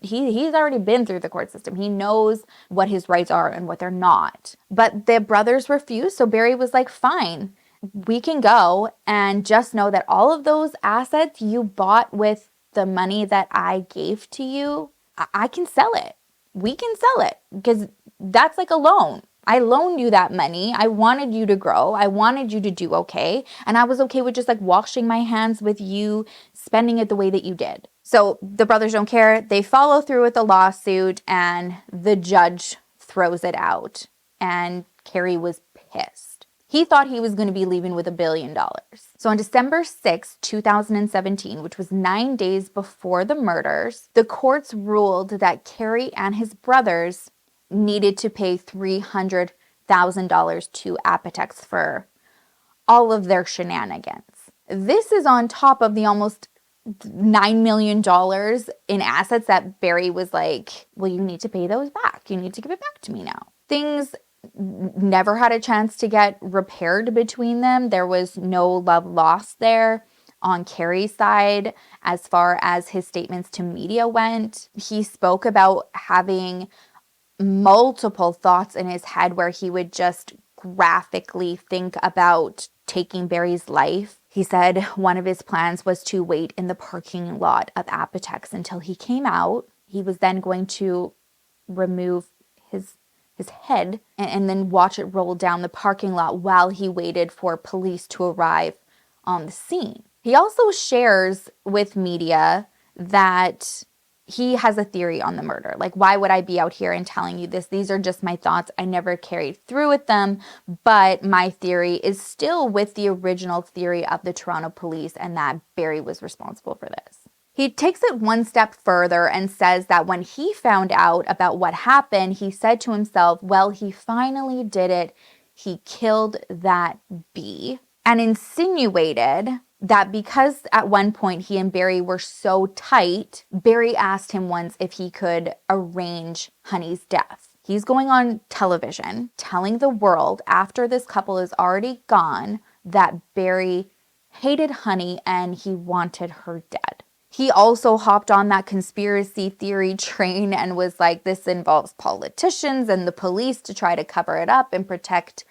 been through the court system. He knows what his rights are and what they're not. But the brothers refused. So Barry was like, fine, we can go. And just know that all of those assets you bought with the money that I gave to you, I can sell it. We can sell it because that's like a loan. I loaned you that money. I wanted you to grow. I wanted you to do okay. And I was okay with just like washing my hands with you spending it the way that you did. So the brothers don't care. They follow through with the lawsuit and the judge throws it out. And Kerry was pissed. He thought he was going to be leaving with $1 billion. So on December 6, 2017, which was 9 days before the murders, the courts ruled that Kerry and his brothers needed to pay $300,000 to Apotex for all of their shenanigans. This is on top of the almost $9 million in assets that Barry was like, well, you need to pay those back. You need to give it back to me now. Things never had a chance to get repaired between them. There was no love lost there on Kerry's side as far as his statements to media went. He spoke about having multiple thoughts in his head where he would just graphically think about taking Barry's life. He said one of his plans was to wait in the parking lot of Apotex until he came out. He was then going to remove his head and then watch it roll down the parking lot while he waited for police to arrive on the scene. He also shares with media that he has a theory on the murder. Like, why would I be out here and telling you this? These are just my thoughts. I never carried through with them, but my theory is still with the original theory of the Toronto police and that Barry was responsible for this. He takes it one step further and says that when he found out about what happened, he said to himself, well, he finally did it. He killed that bee, and insinuated that because at one point he and Barry were so tight, Barry asked him once if he could arrange Honey's death. He's going on television telling the world after this couple is already gone that Barry hated Honey and he wanted her dead. He also hopped on that conspiracy theory train and was like, this involves politicians and the police to try to cover it up and protect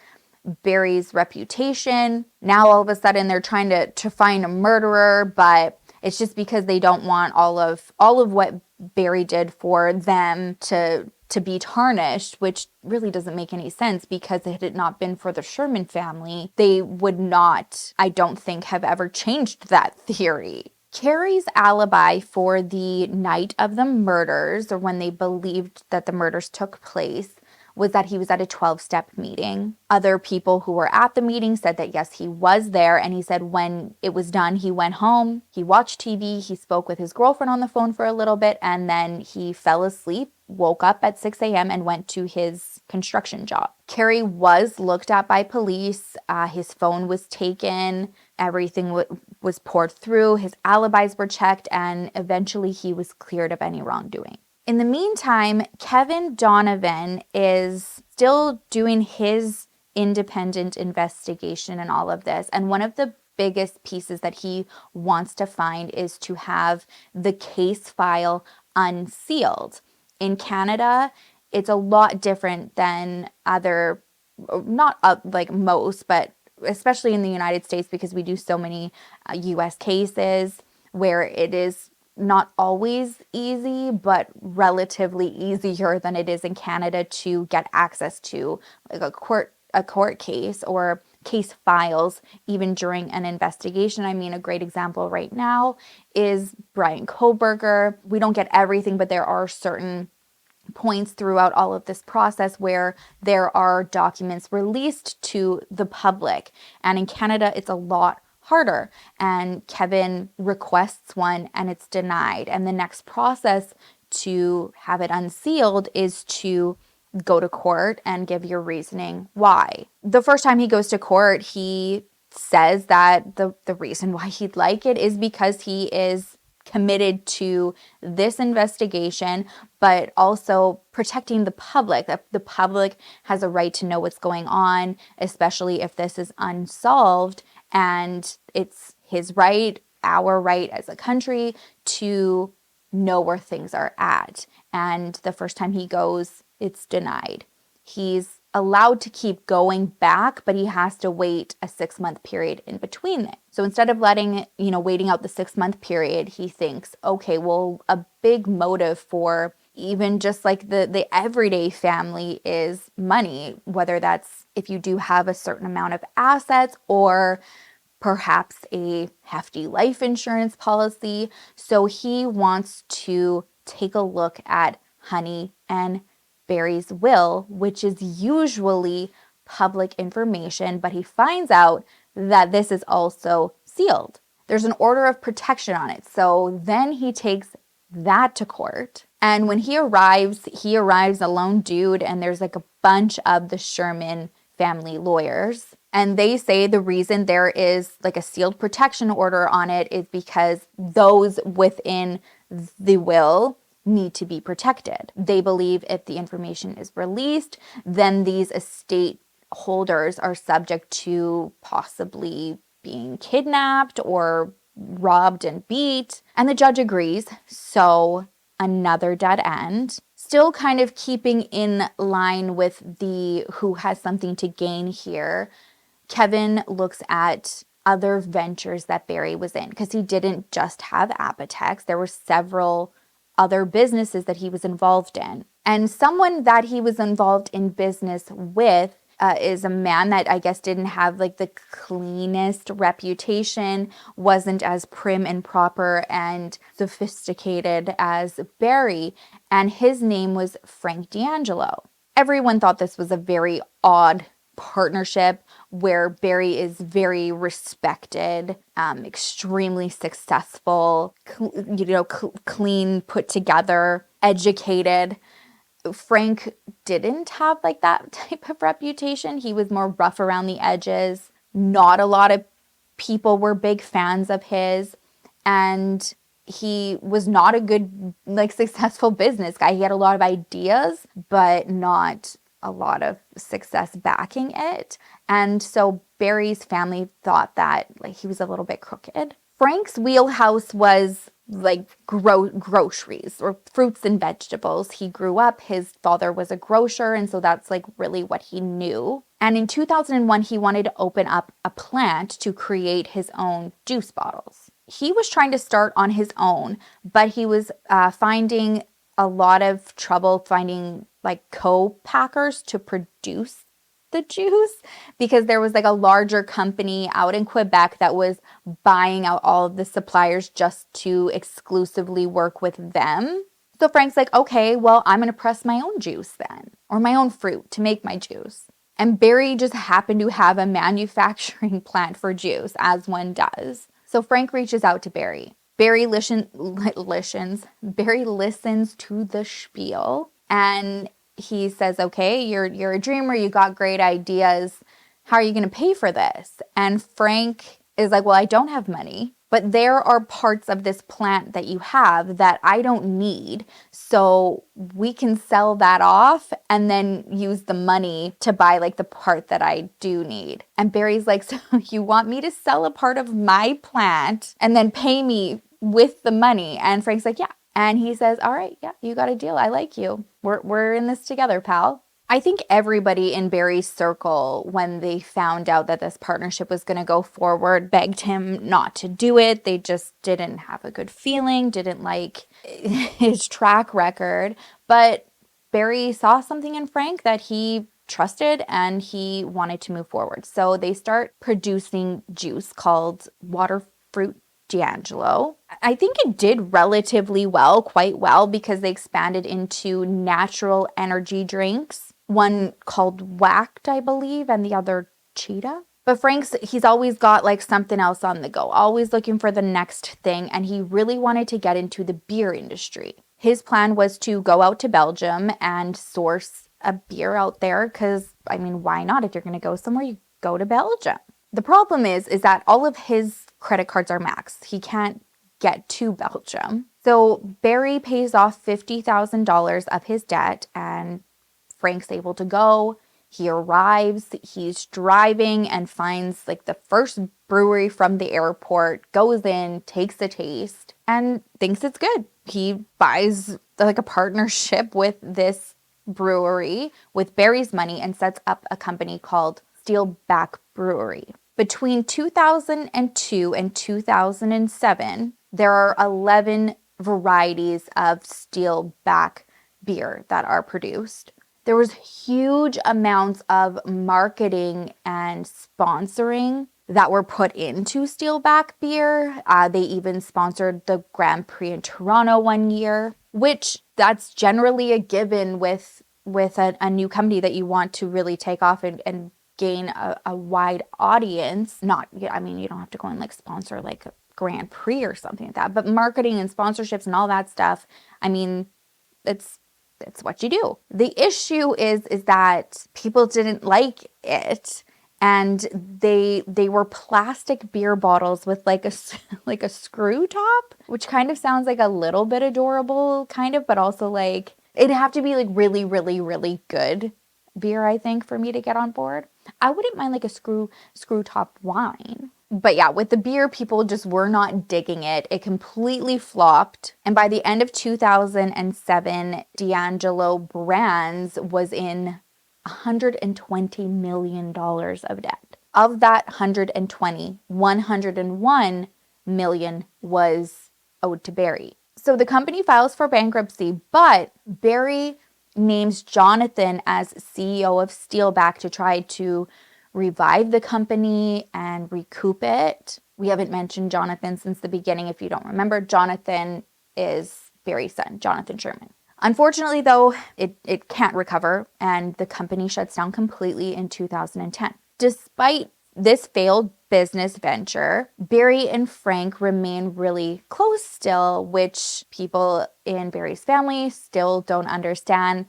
Barry's reputation. Now all of a sudden they're trying to find a murderer, but it's just because they don't want all of what Barry did for them to be tarnished, which really doesn't make any sense because had it not been for the Sherman family, they would not, I don't think, have ever changed that theory. Kerry's alibi for the night of the murders, or when they believed that the murders took place, was that he was at a 12-step meeting. Other people who were at the meeting said that yes, he was there, and he said when it was done, he went home, he watched TV, he spoke with his girlfriend on the phone for a little bit, and then he fell asleep, woke up at 6 a.m. and went to his construction job. Kerry was looked at by police, his phone was taken, everything was poured through, his alibis were checked, and eventually he was cleared of any wrongdoing. In the meantime, Kevin Donovan is still doing his independent investigation and all of this. And one of the biggest pieces that he wants to find is to have the case file unsealed. In Canada, it's a lot different than other, not like most, but especially in the United States because we do so many US cases where it is not always easy, but relatively easier than it is in Canada to get access to like a court case or case files, even during an investigation. I mean, a great example right now is Brian Koberger. We don't get everything, but there are certain points throughout all of this process where there are documents released to the public. And in Canada, it's a lot harder, and Kevin requests one and it's denied, and the next process to have it unsealed is to go to court and give your reasoning why. The first time he goes to court, he says that the reason why he'd like it is because he is committed to this investigation, but also protecting the public. The public has a right to know what's going on, especially if this is unsolved. And it's his right, our right as a country, to know where things are at. And the first time he goes, it's denied. He's allowed to keep going back, but he has to wait a 6-month period in between it. So instead of waiting out the 6-month period, he thinks, okay, well, a big motive for even just like the everyday family is money, whether that's if you do have a certain amount of assets or perhaps a hefty life insurance policy. So he wants to take a look at Honey and Barry's will, which is usually public information, but he finds out that this is also sealed. There's an order of protection on it. So then he takes that to court. And when he arrives a lone dude, and there's like a bunch of the Sherman family lawyers. And they say the reason there is like a sealed protection order on it is because those within the will need to be protected. They believe if the information is released, then these estate holders are subject to possibly being kidnapped or robbed and beat. And the judge agrees. So another dead end. Still kind of keeping in line with the who has something to gain here, Kevin looks at other ventures that Barry was in, because he didn't just have Apotex. There were several other businesses that he was involved in. And someone that he was involved in business with is a man that I guess didn't have like the cleanest reputation, wasn't as prim and proper and sophisticated as Barry, and his name was Frank D'Angelo. Everyone thought this was a very odd partnership where Barry is very respected, extremely successful, clean, put together, educated. Frank didn't have like that type of reputation. He was more rough around the edges. Not a lot of people were big fans of his, and he was not a good, like, successful business guy. He had a lot of ideas, but not a lot of success backing it. And so Barry's family thought that like he was a little bit crooked. Frank's wheelhouse was like groceries or fruits and vegetables. He grew up, his father was a grocer, and so that's like really what he knew. And in 2001, he wanted to open up a plant to create his own juice bottles. He was trying to start on his own, but he was finding a lot of trouble finding like co-packers to produce the juice, because there was like a larger company out in Quebec that was buying out all of the suppliers just to exclusively work with them. So Frank's like, okay, well, I'm going to press my own juice then, or my own fruit to make my juice. And Barry just happened to have a manufacturing plant for juice, as one does. So Frank reaches out to Barry. Barry listens to the spiel, and he says, okay, you're a dreamer, you got great ideas. How are you going to pay for this? And Frank is like, well, I don't have money, but there are parts of this plant that you have that I don't need. So we can sell that off and then use the money to buy like the part that I do need. And Barry's like, so you want me to sell a part of my plant and then pay me with the money? And Frank's like, yeah. And he says, all right, yeah, you got a deal. I like you. We're in this together, pal. I think everybody in Barry's circle, when they found out that this partnership was going to go forward, begged him not to do it. They just didn't have a good feeling, didn't like his track record. But Barry saw something in Frank that he trusted, and he wanted to move forward. So they start producing juice called Water Fruit D'Angelo. I think it did relatively well, quite well, because they expanded into natural energy drinks. One called Whacked, I believe, and the other Cheetah. But he's always got like something else on the go, always looking for the next thing, and he really wanted to get into the beer industry. His plan was to go out to Belgium and source a beer out there, because, I mean, why not? If you're going to go somewhere, you go to Belgium. The problem is that all of his credit cards are maxed. He can't get to Belgium. So Barry pays off $50,000 of his debt, and Frank's able to go. He arrives, he's driving and finds like the first brewery from the airport, goes in, takes a taste, and thinks it's good. He buys like a partnership with this brewery with Barry's money and sets up a company called Steelback Brewery. Between 2002 and 2007, there are 11 varieties of Steelback beer that are produced. There was huge amounts of marketing and sponsoring that were put into Steelback beer. They even sponsored the Grand Prix in Toronto one year, which that's generally a given with a new company that you want to really take off and gain a wide audience. Not, I mean, you don't have to go and like sponsor like a Grand Prix or something like that, but marketing and sponsorships and all that stuff, I mean, it's what you do. The issue is that people didn't like it, and they were plastic beer bottles with like a like a screw top, which kind of sounds like a little bit adorable, kind of, but also like it'd have to be like really, really, really good beer, I think, for me to get on board. I wouldn't mind like a screw top wine. But yeah, with the beer, people just were not digging it. It completely flopped. And by the end of 2007, D'Angelo Brands was in $120 million of debt. Of that 120, 101 million was owed to Barry. So the company files for bankruptcy, but Barry names Jonathan as CEO of Steelback to try to revive the company and recoup it. We haven't mentioned Jonathan since the beginning. If you don't remember, Jonathan is Barry's son, Jonathan Sherman. Unfortunately, though, it can't recover, and the company shuts down completely in 2010. Despite this failed business venture, Barry and Frank remain really close still, which people in Barry's family still don't understand.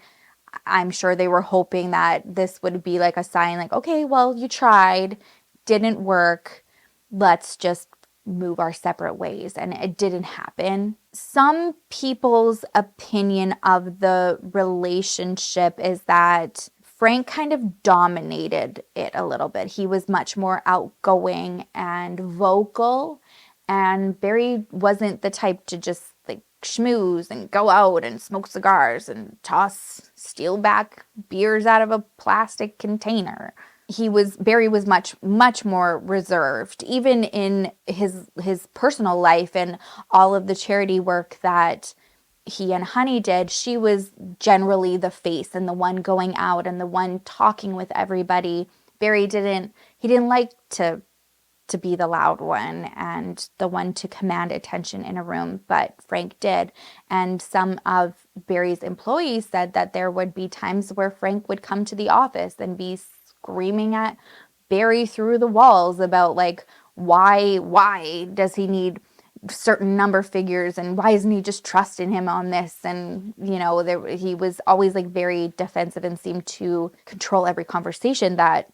I'm sure they were hoping that this would be like a sign like, okay, well, you tried, didn't work, let's just move our separate ways. And it didn't happen. Some people's opinion of the relationship is that Frank kind of dominated it a little bit. He was much more outgoing and vocal, and Barry wasn't the type to just like schmooze and go out and smoke cigars and toss Steelback beers out of a plastic container. Barry was much more reserved, even in his personal life and all of the charity work that he and Honey did. She was generally the face and the one going out and the one talking with everybody. Barry didn't like to be the loud one and the one to command attention in a room, but Frank did. And some of Barry's employees said that there would be times where Frank would come to the office and be screaming at Barry through the walls about like, why does he need certain number figures, and why isn't he just trusting him on this? And he was always like very defensive and seemed to control every conversation that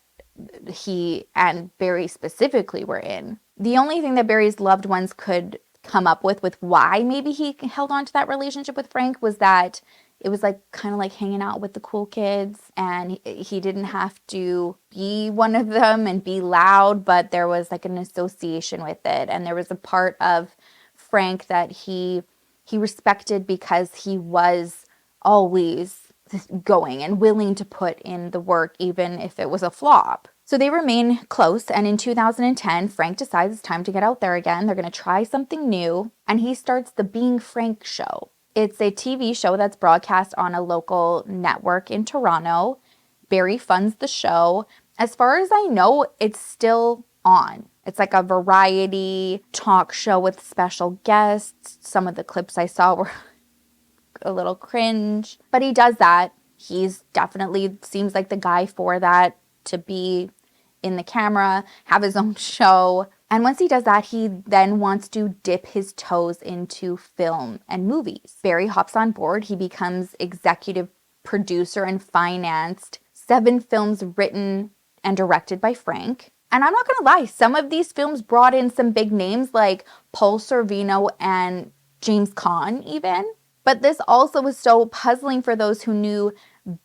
he and Barry specifically were in. The only thing that Barry's loved ones could come up with why maybe he held on to that relationship with Frank was that it was like kind of like hanging out with the cool kids, and he didn't have to be one of them and be loud, but there was like an association with it. And there was a part of Frank that he respected because he was always going and willing to put in the work, even if it was a flop. So they remain close, and in 2010, Frank decides it's time to get out there again. They're going to try something new, and he starts the Being Frank show. It's a TV show that's broadcast on a local network in Toronto. Barry funds the show. As far as I know, it's still on. It's like a variety talk show with special guests. Some of the clips I saw were a little cringe, but he does that. He's definitely seems like the guy for that, to be in the camera, have his own show. And once he does that, he then wants to dip his toes into film and movies. Barry hops on board. He becomes executive producer and financed 7 films written and directed by Frank. And I'm not going to lie, some of these films brought in some big names like Paul Sorvino and James Caan even. But this also was so puzzling for those who knew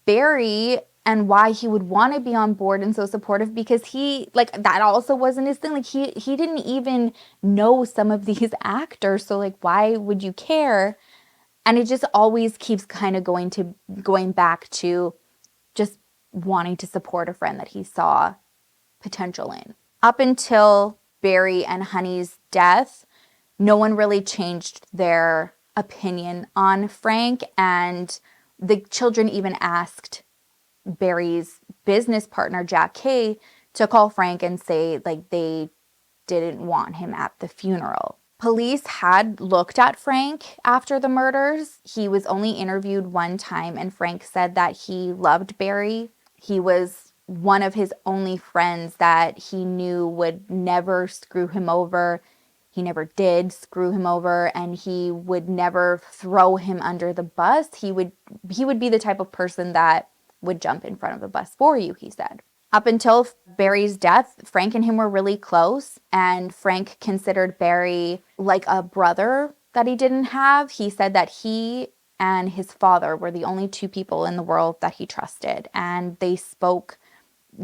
Barry and why he would want to be on board and so supportive, because he, like, that also wasn't his thing. Like, he didn't even know some of these actors, so, like, why would you care? And it just always keeps kind of going back to just wanting to support a friend that he saw potential in. Up until Barry and Honey's death, no one really changed their opinion on Frank, and The children even asked Barry's business partner, Jack Kay, to call Frank and say like they didn't want him at the funeral. Police had looked at Frank after the murders. He was only interviewed one time, and Frank said that he loved Barry. He was one of his only friends that he knew would never screw him over. He never did screw him over, and he would never throw him under the bus. He would be the type of person that would jump in front of a bus for you, he said. Up until Barry's death, Frank and him were really close, and Frank considered Barry like a brother that he didn't have. He said that he and his father were the only two people in the world that he trusted, and they spoke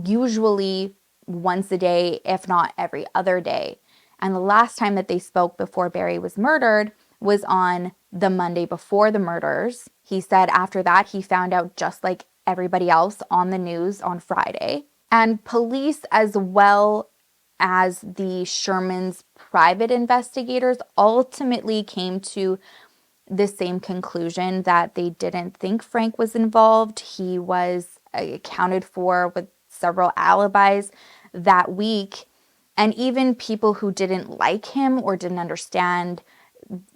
usually once a day, if not every other day. And the last time that they spoke before Barry was murdered was on the Monday before the murders. He said after that, he found out just like everybody else on the news on Friday. And police, as well as the Shermans' private investigators, ultimately came to the same conclusion that they didn't think Frank was involved. He was accounted for with several alibis that week. And even people who didn't like him or didn't understand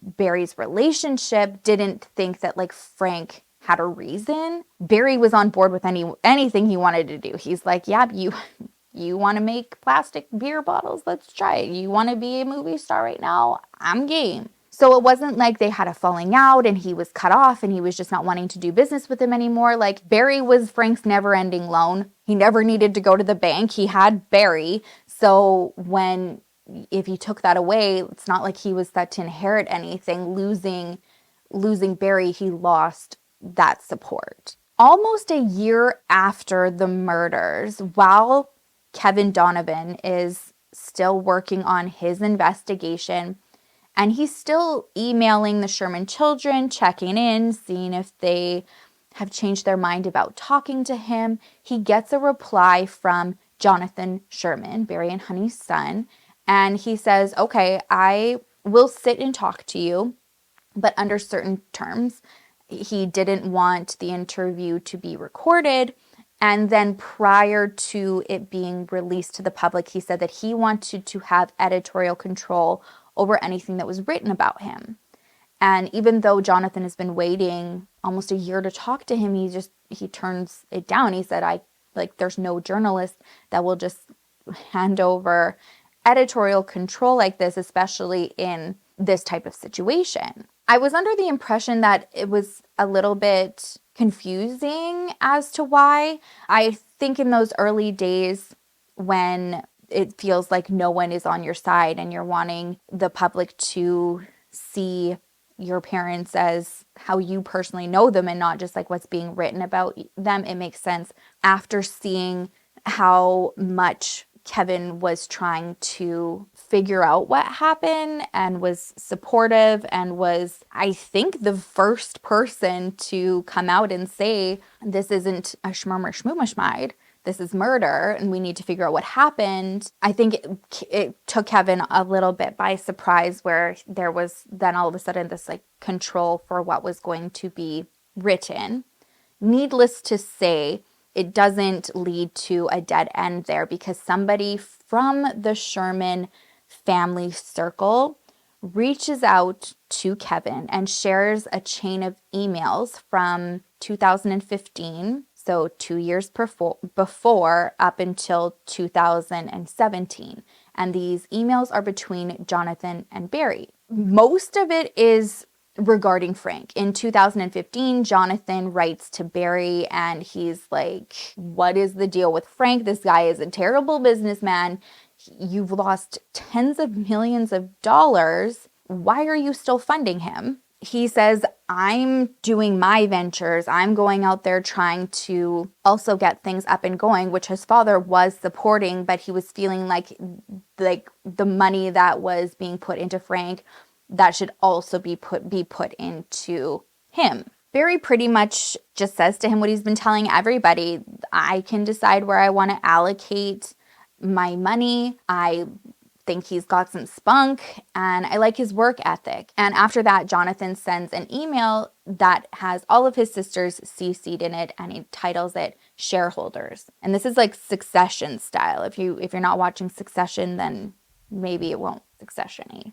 Barry's relationship didn't think that like Frank had a reason. Barry was on board with anything he wanted to do. He's like, yeah, you want to make plastic beer bottles? Let's try it. You want to be a movie star right now? I'm game. So it wasn't like they had a falling out and he was cut off and he was just not wanting to do business with him anymore. Like Barry was Frank's never-ending loan. He never needed to go to the bank. He had Barry. So if he took that away, it's not like he was set to inherit anything. Losing Barry, he lost that support. Almost a year after the murders, while Kevin Donovan is still working on his investigation, and he's still emailing the Sherman children, checking in, seeing if they have changed their mind about talking to him, he gets a reply from Jonathan Sherman, Barry and Honey's son, and he says, okay, I will sit and talk to you, but under certain terms. He didn't want the interview to be recorded. And then prior to it being released to the public, he said that he wanted to have editorial control over anything that was written about him. And even though Jonathan has been waiting almost a year to talk to him, he turns it down. He said, there's no journalist that will just hand over editorial control like this, especially in this type of situation. I was under the impression that it was a little bit confusing as to why. I think in those early days when it feels like no one is on your side and you're wanting the public to see your parents as how you personally know them and not just like what's being written about them, it makes sense. After seeing how much Kevin was trying to figure out what happened and was supportive and was, I think, the first person to come out and say, this isn't a schmurmer schmoomashmide, this is murder and we need to figure out what happened. I think it took Kevin a little bit by surprise where there was then all of a sudden this like control for what was going to be written. Needless to say, it doesn't lead to a dead end there because somebody from the Sherman family circle reaches out to Kevin and shares a chain of emails from 2015, so 2 years before up until 2017. And these emails are between Jonathan and Barry. Most of it is regarding Frank. In 2015, Jonathan writes to Barry and he's like, what is the deal with Frank? This guy is a terrible businessman. You've lost tens of millions of dollars. Why are you still funding him? He says, I'm doing my ventures. I'm going out there trying to also get things up and going, which his father was supporting, but he was feeling like the money that was being put into Frank, that should also be put into him. Barry pretty much just says to him what he's been telling everybody. I can decide where I want to allocate my money. I think he's got some spunk, and I like his work ethic. And after that, Jonathan sends an email that has all of his sisters CC'd in it, and he titles it Shareholders. And this is like Succession style. If you're not watching Succession, then maybe it won't Succession-y.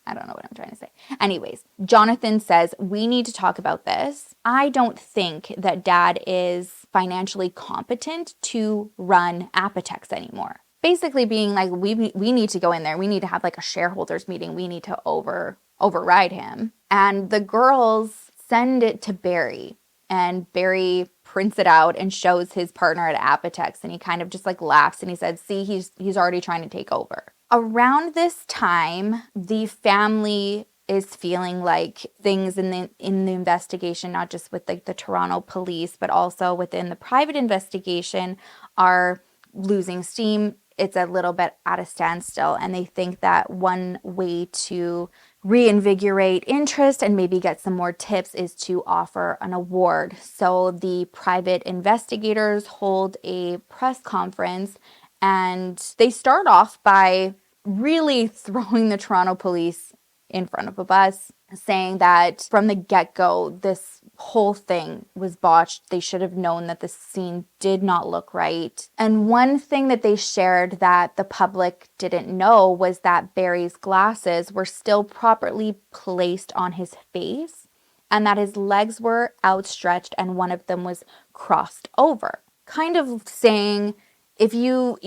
I don't know what I'm trying to say. Anyways, Jonathan says, we need to talk about this. I don't think that Dad is financially competent to run Apotex anymore. Basically being like, we need to go in there. We need to have like a shareholders meeting. We need to override him. And the girls send it to Barry. And Barry prints it out and shows his partner at Apotex. And he kind of just like laughs and he said, see, he's already trying to take over. Around this time, the family is feeling like things in the investigation, not just with like the Toronto police, but also within the private investigation, are losing steam. It's a little bit at a standstill, and they think that one way to reinvigorate interest and maybe get some more tips is to offer an award. So the private investigators hold a press conference, and they start off by really throwing the Toronto police in front of a bus, saying that from the get-go, this whole thing was botched. They should have known that the scene did not look right. And one thing that they shared that the public didn't know was that Barry's glasses were still properly placed on his face, and that his legs were outstretched and one of them was crossed over. Kind of saying, if you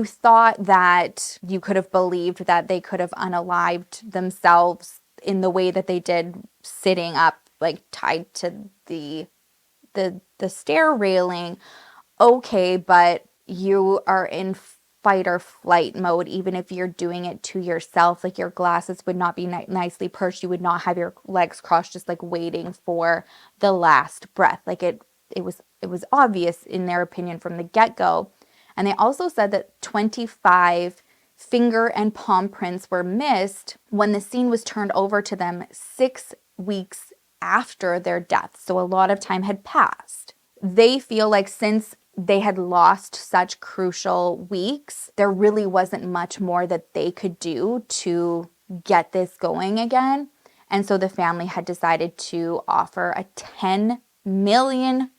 thought that you could have believed that they could have unalived themselves in the way that they did, sitting up, like tied to the stair railing, okay, but you are in fight or flight mode, even if you're doing it to yourself. Like your glasses would not be nicely perched. You would not have your legs crossed, just like waiting for the last breath. Like it was obvious in their opinion from the get-go. And they also said that 25 finger and palm prints were missed when the scene was turned over to them 6 weeks after their death. So a lot of time had passed. They feel like since they had lost such crucial weeks, there really wasn't much more that they could do to get this going again. And so the family had decided to offer a $10 million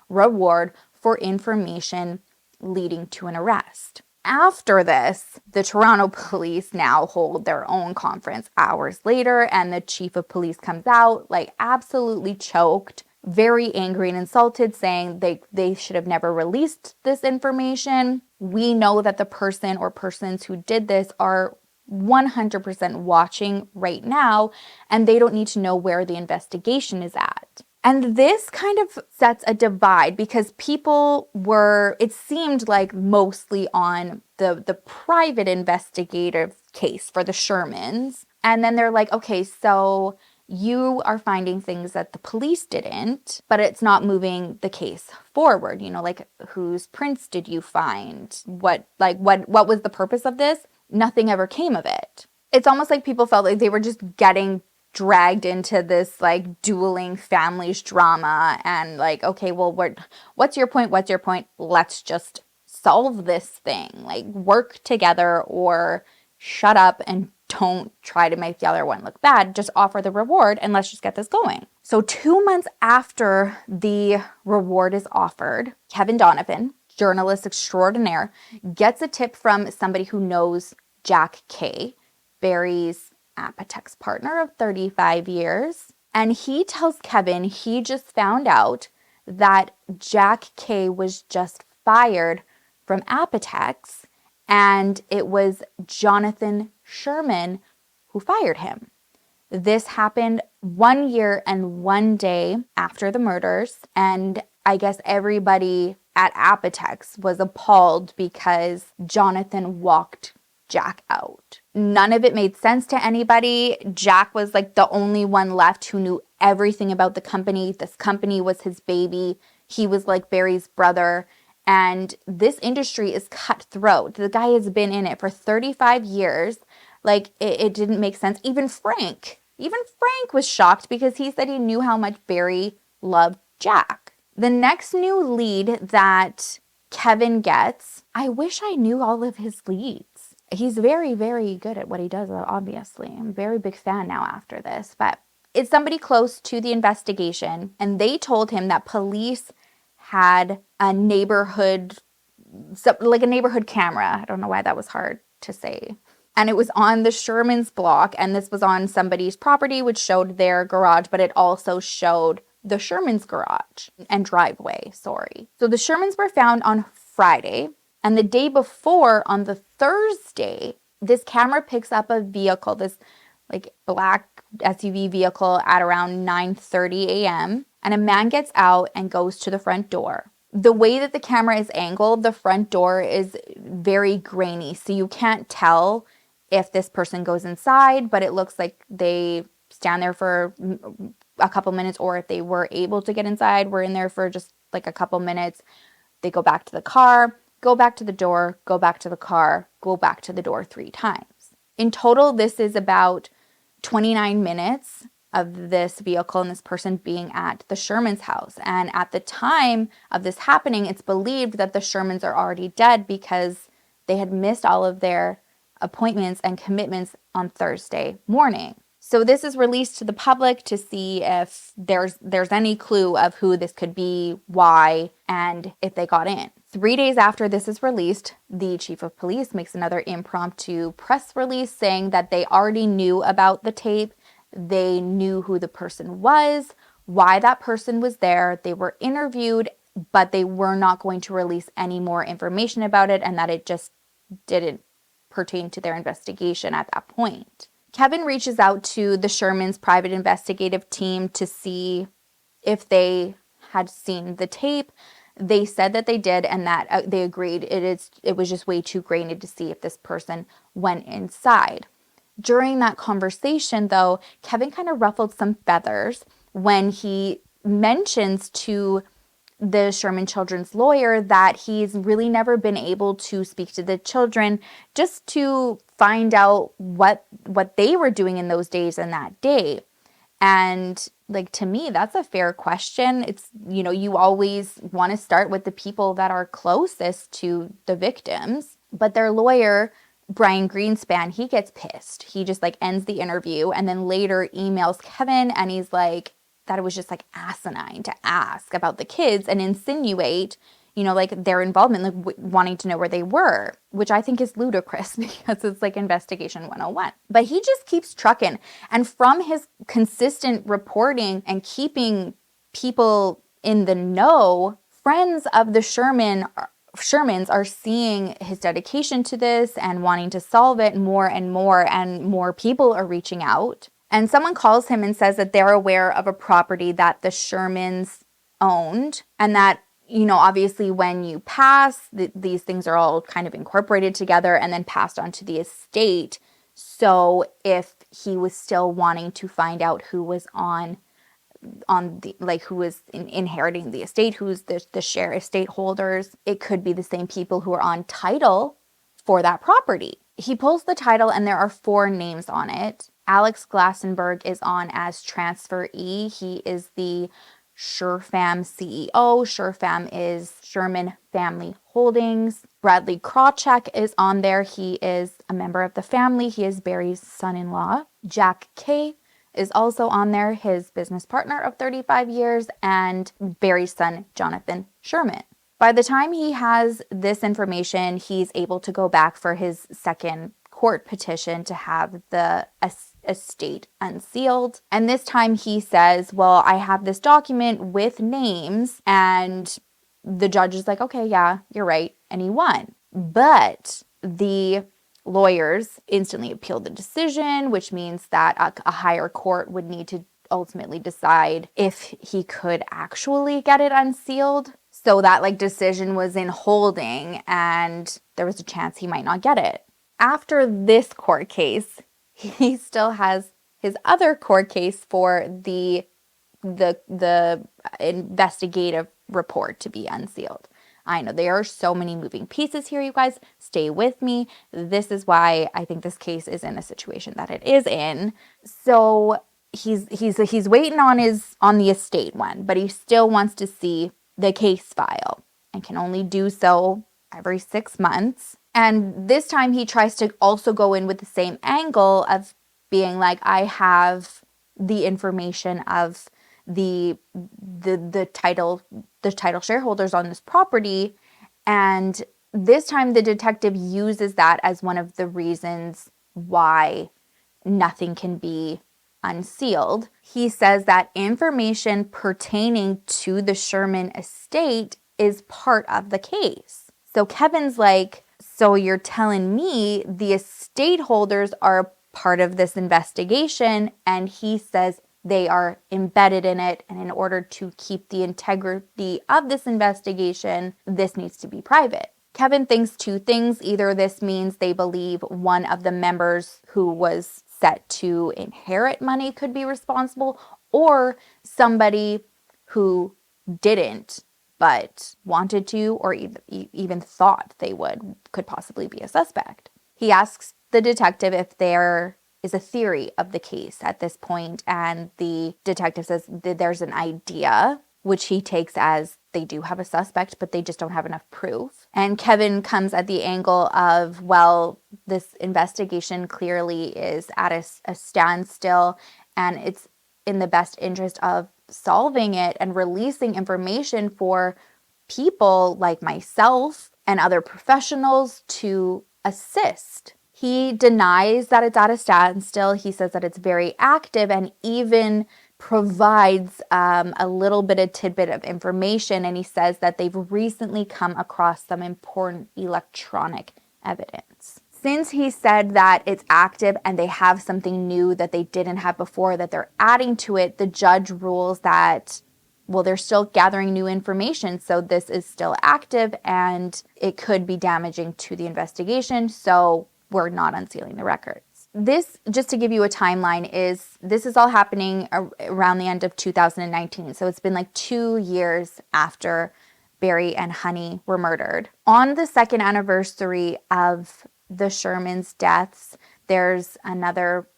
reward for information leading to an arrest. After this, the Toronto police now hold their own conference hours later, and the chief of police comes out like absolutely choked, very angry and insulted, saying they should have never released this information. We know that the person or persons who did this are 100% watching right now, and they don't need to know where the investigation is at. And this kind of sets a divide because people were, it seemed like mostly on the private investigative case for the Shermans. And then they're like, okay, so you are finding things that the police didn't, but it's not moving the case forward. You know, like whose prints did you find? What was the purpose of this? Nothing ever came of it. It's almost like people felt like they were just getting dragged into this like dueling families drama, and like, okay, well, what's your point? Let's just solve this thing. Like, work together or shut up and don't try to make the other one look bad. Just offer the reward and let's just get this going. So 2 months after the reward is offered, Kevin Donovan, journalist extraordinaire, gets a tip from somebody who knows Jack Kay, Barry's Apotex partner of 35 years. And he tells Kevin he just found out that Jack Kay was just fired from Apotex, and it was Jonathan Sherman who fired him. This happened 1 year and 1 day after the murders, and I guess everybody at Apotex was appalled because Jonathan walked Jack out. None of it made sense to anybody. Jack was like the only one left who knew everything about the company. This company was his baby. He was like Barry's brother. And this industry is cutthroat. The guy has been in it for 35 years. Like, it didn't make sense. Even Frank was shocked because he said he knew how much Barry loved Jack. The next new lead that Kevin gets, I wish I knew all of his leads. He's very, very good at what he does, obviously. I'm a very big fan now after this. But it's somebody close to the investigation, and they told him that police had a neighborhood, like a neighborhood camera. I don't know why that was hard to say. And it was on the Shermans block, and this was on somebody's property, which showed their garage, but it also showed the Shermans garage and driveway, sorry. So the Shermans were found on Friday, and the day before, on the Thursday, this camera picks up a vehicle, this like black SUV vehicle at around 9:30 a.m. And a man gets out and goes to the front door. The way that the camera is angled, the front door is very grainy, so you can't tell if this person goes inside, but it looks like they stand there for a couple minutes, or if they were able to get inside, were in there for just like a couple minutes. They go back to the car, go back to the door, go back to the car, go back to the door 3 times. In total, this is about 29 minutes of this vehicle and this person being at the Shermans' house. And at the time of this happening, it's believed that the Shermans are already dead because they had missed all of their appointments and commitments on Thursday morning. So this is released to the public to see if there's any clue of who this could be, why, and if they got in. 3 days after this is released, the chief of police makes another impromptu press release saying that they already knew about the tape. They knew who the person was, why that person was there. They were interviewed, but they were not going to release any more information about it, and that it just didn't pertain to their investigation at that point. Kevin reaches out to the Shermans' private investigative team to see if they had seen the tape. They said that they did, and that they agreed it was just way too grainy to see if this person went inside. During that conversation, though, Kevin kind of ruffled some feathers when he mentions to the Sherman children's lawyer that he's really never been able to speak to the children just to find out what they were doing in those days and that day. And like, to me, that's a fair question. It's, you always want to start with the people that are closest to the victims. But their lawyer, Brian Greenspan, he gets pissed. He just like ends the interview and then later emails Kevin, and he's like, that it was just like asinine to ask about the kids and insinuate, like their involvement, like wanting to know where they were, which I think is ludicrous because it's like investigation 101. But he just keeps trucking. And from his consistent reporting and keeping people in the know, friends of the Shermans are seeing his dedication to this and wanting to solve it more and more people are reaching out. And someone calls him and says that they're aware of a property that the Shermans owned, and that, obviously when you pass, these things are all kind of incorporated together and then passed on to the estate. So if he was still wanting to find out who was who was inheriting the estate, who's the Sher estate holders, it could be the same people who are on title for that property. He pulls the title and there are 4 names on it. Alex Glassenberg is on as transferee. He is the SherFam CEO. SherFam is Sherman Family Holdings. Bradley Krawcheck is on there. He is a member of the family. He is Barry's son-in-law. Jack Kay is also on there, his business partner of 35 years, and Barry's son, Jonathan Sherman. By the time he has this information, he's able to go back for his second court petition to have the estate unsealed. And this time he says, well, I have this document with names, and the judge is like, okay, yeah, you're right. And he won. But the lawyers instantly appealed the decision, which means that a higher court would need to ultimately decide if he could actually get it unsealed. So that decision was in holding, and there was a chance he might not get it. After this court case, he still has his other court case for the investigative report to be unsealed. I know there are so many moving pieces here, you guys. Stay with me. This is why I think this case is in a situation that it is in. So he's waiting on the estate one, but he still wants to see the case file and can only do so every 6 months. And this time he tries to also go in with the same angle of being like, I have the information of the title shareholders on this property. And this time the detective uses that as one of the reasons why nothing can be unsealed. He says that information pertaining to the Sherman estate is part of the case. So Kevin's like, so you're telling me the estate holders are part of this investigation? And he says they are embedded in it. And in order to keep the integrity of this investigation, this needs to be private. Kevin thinks two things. Either this means they believe one of the members who was set to inherit money could be responsible, or somebody who didn't but wanted to, or even thought they could possibly be a suspect. He asks the detective if there is a theory of the case at this point, and the detective says that there's an idea, which he takes as they do have a suspect, but they just don't have enough proof. And Kevin comes at the angle of, well, this investigation clearly is at a standstill, and it's in the best interest of solving it and releasing information for people like myself and other professionals to assist. He denies that it's at a standstill. He says that it's very active, and even provides a little bit of tidbit of information. And he says that they've recently come across some important electronic evidence. Since he said that it's active and they have something new that they didn't have before that they're adding to it, the judge rules that, well, they're still gathering new information, so this is still active and it could be damaging to the investigation, so we're not unsealing the records. This, just to give you a timeline, this is all happening around the end of 2019, so it's been like 2 years after Barry and Honey were murdered. On the second anniversary of the Shermans' deaths, there's another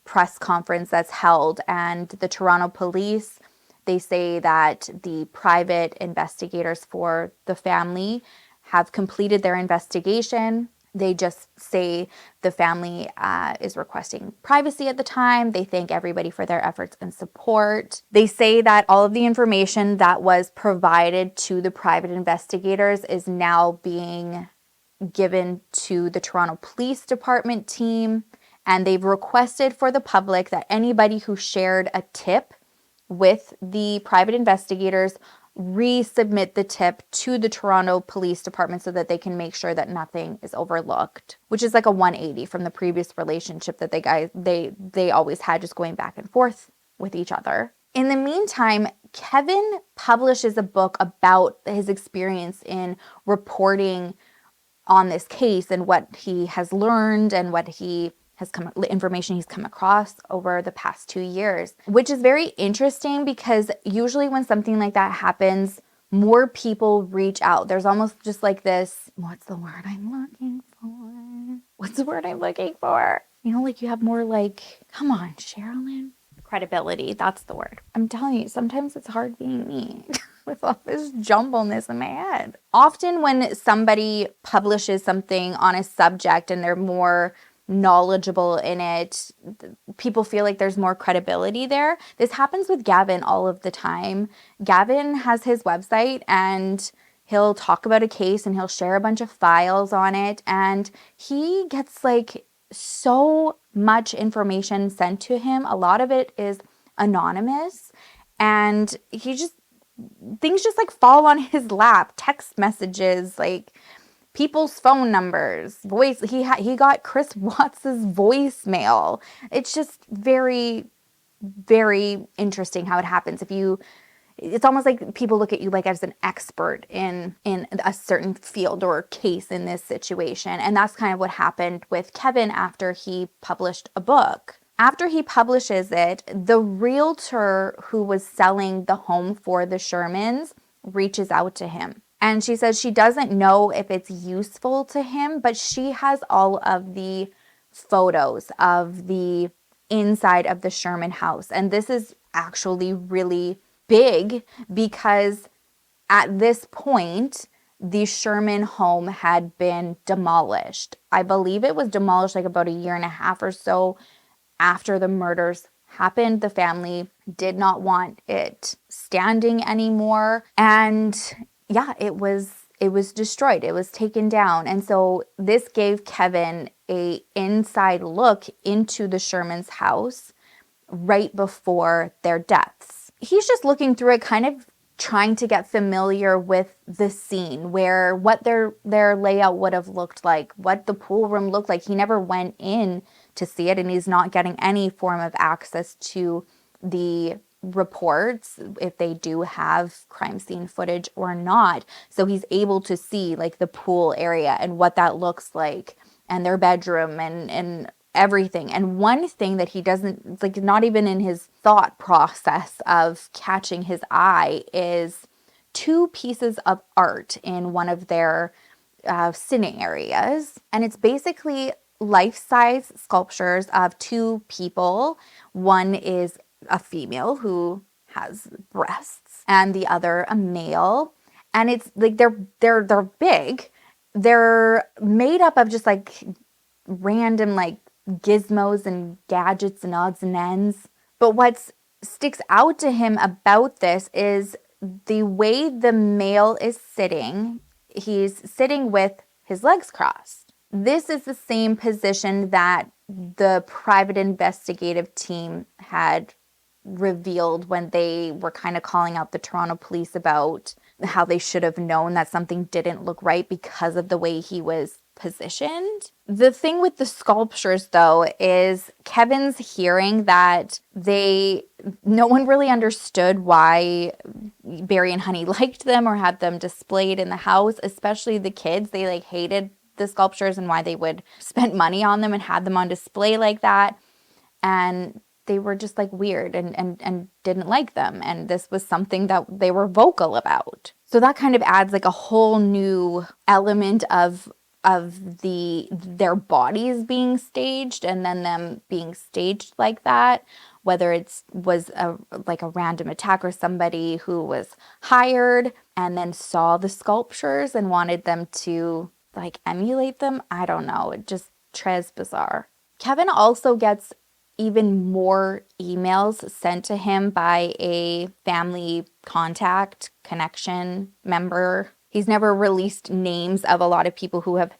press conference that's held, and the Toronto police, they say that the private investigators for the family have completed their investigation. They just say the family is requesting privacy at the time. They thank everybody for their efforts and support. They say that all of the information that was provided to the private investigators is now being given to the Toronto Police Department team, and they've requested for the public that anybody who shared a tip with the private investigators resubmit the tip to the Toronto Police Department so that they can make sure that nothing is overlooked, which is like a 180 from the previous relationship that they always had, just going back and forth with each other. In the meantime, Kevin publishes a book about his experience in reporting on this case and what he has learned and what information he's come across over the past 2 years, which is very interesting because usually when something like that happens, more people reach out. There's almost just like this, what's the word I'm looking for? You know, like you have more like, come on, Sherrilyn. Credibility, that's the word. I'm telling you, sometimes it's hard being me with all this jumbleness in my head. Often when somebody publishes something on a subject and they're more knowledgeable in it, people feel like there's more credibility there. This happens with Gavin all of the time. Gavin has his website and he'll talk about a case and he'll share a bunch of files on it, and he gets like so much information sent to him. A lot of it is anonymous, and things just like fall on his lap. Text messages, like people's phone numbers, voice. He got Chris Watts's voicemail. It's just very, very interesting how it happens. It's almost like people look at you like as an expert in a certain field or case in this situation. And that's kind of what happened with Kevin after he published a book. After he publishes it, the realtor who was selling the home for the Shermans reaches out to him. And she says she doesn't know if it's useful to him, but she has all of the photos of the inside of the Sherman house. And this is actually really big because at this point, the Sherman home had been demolished. I believe it was demolished like about a year and a half or so after the murders happened. The family did not want it standing anymore. And yeah, it was destroyed. It was taken down. And so this gave Kevin a inside look into the Shermans' house right before their deaths. He's just looking through it, kind of trying to get familiar with the scene, where what their layout would have looked like, what the pool room looked like. He never went in to see it, and he's not getting any form of access to the reports if they do have crime scene footage or not. So he's able to see like the pool area and what that looks like, and their bedroom and everything. And one thing that he doesn't, it's like not even in his thought process of catching his eye, is two pieces of art in one of their sitting areas. And it's basically life-size sculptures of two people. One is a female who has breasts, and the other a male. And it's like they're big. They're made up of just like random like gizmos and gadgets and odds and ends. But what sticks out to him about this is the way the male is sitting. He's sitting with his legs crossed. This is the same position that the private investigative team had revealed when they were kind of calling out the Toronto police about how they should have known that something didn't look right because of the way he was positioned. The thing with the sculptures, though, is Kevin's hearing that no one really understood why Barry and Honey liked them or had them displayed in the house, especially the kids. They like hated the sculptures and why they would spend money on them and had them on display like that. And they were just like weird and didn't like them. And this was something that they were vocal about. So that kind of adds like a whole new element of their bodies being staged, and then them being staged like that, whether was a random attack or somebody who was hired and then saw the sculptures and wanted them to like emulate them. I don't know. It just très bizarre. Kevin also gets even more emails sent to him by a family connection member. He's never released names of a lot of people who have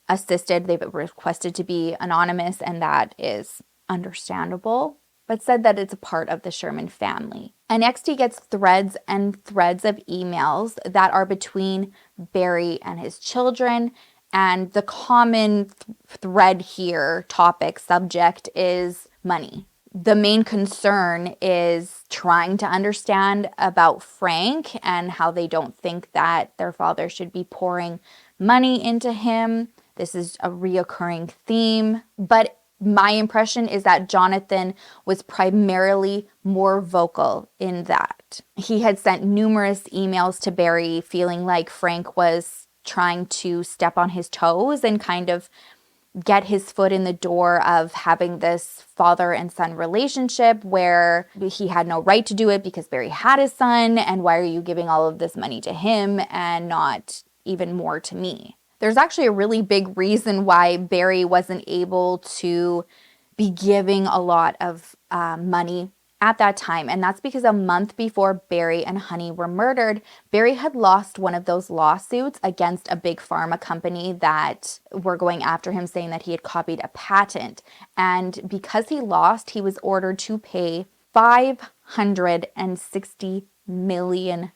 assisted. They've requested to be anonymous, and that is understandable, but said that it's a part of the Sherman family. And next he gets threads and threads of emails that are between Barry and his children. And the common thread here, topic, subject, is money. The main concern is trying to understand about Frank and how they don't think that their father should be pouring money into him. This is a reoccurring theme. But my impression is that Jonathan was primarily more vocal in that. He had sent numerous emails to Barry feeling like Frank was trying to step on his toes and kind of get his foot in the door of having this father and son relationship where he had no right to do it because Barry had a son, and why are you giving all of this money to him and not even more to me? There's actually a really big reason why Barry wasn't able to be giving a lot of money at that time, and that's because a month before Barry and Honey were murdered, Barry had lost one of those lawsuits against a big pharma company that were going after him, saying that he had copied a patent. And because he lost, he was ordered to pay $560 million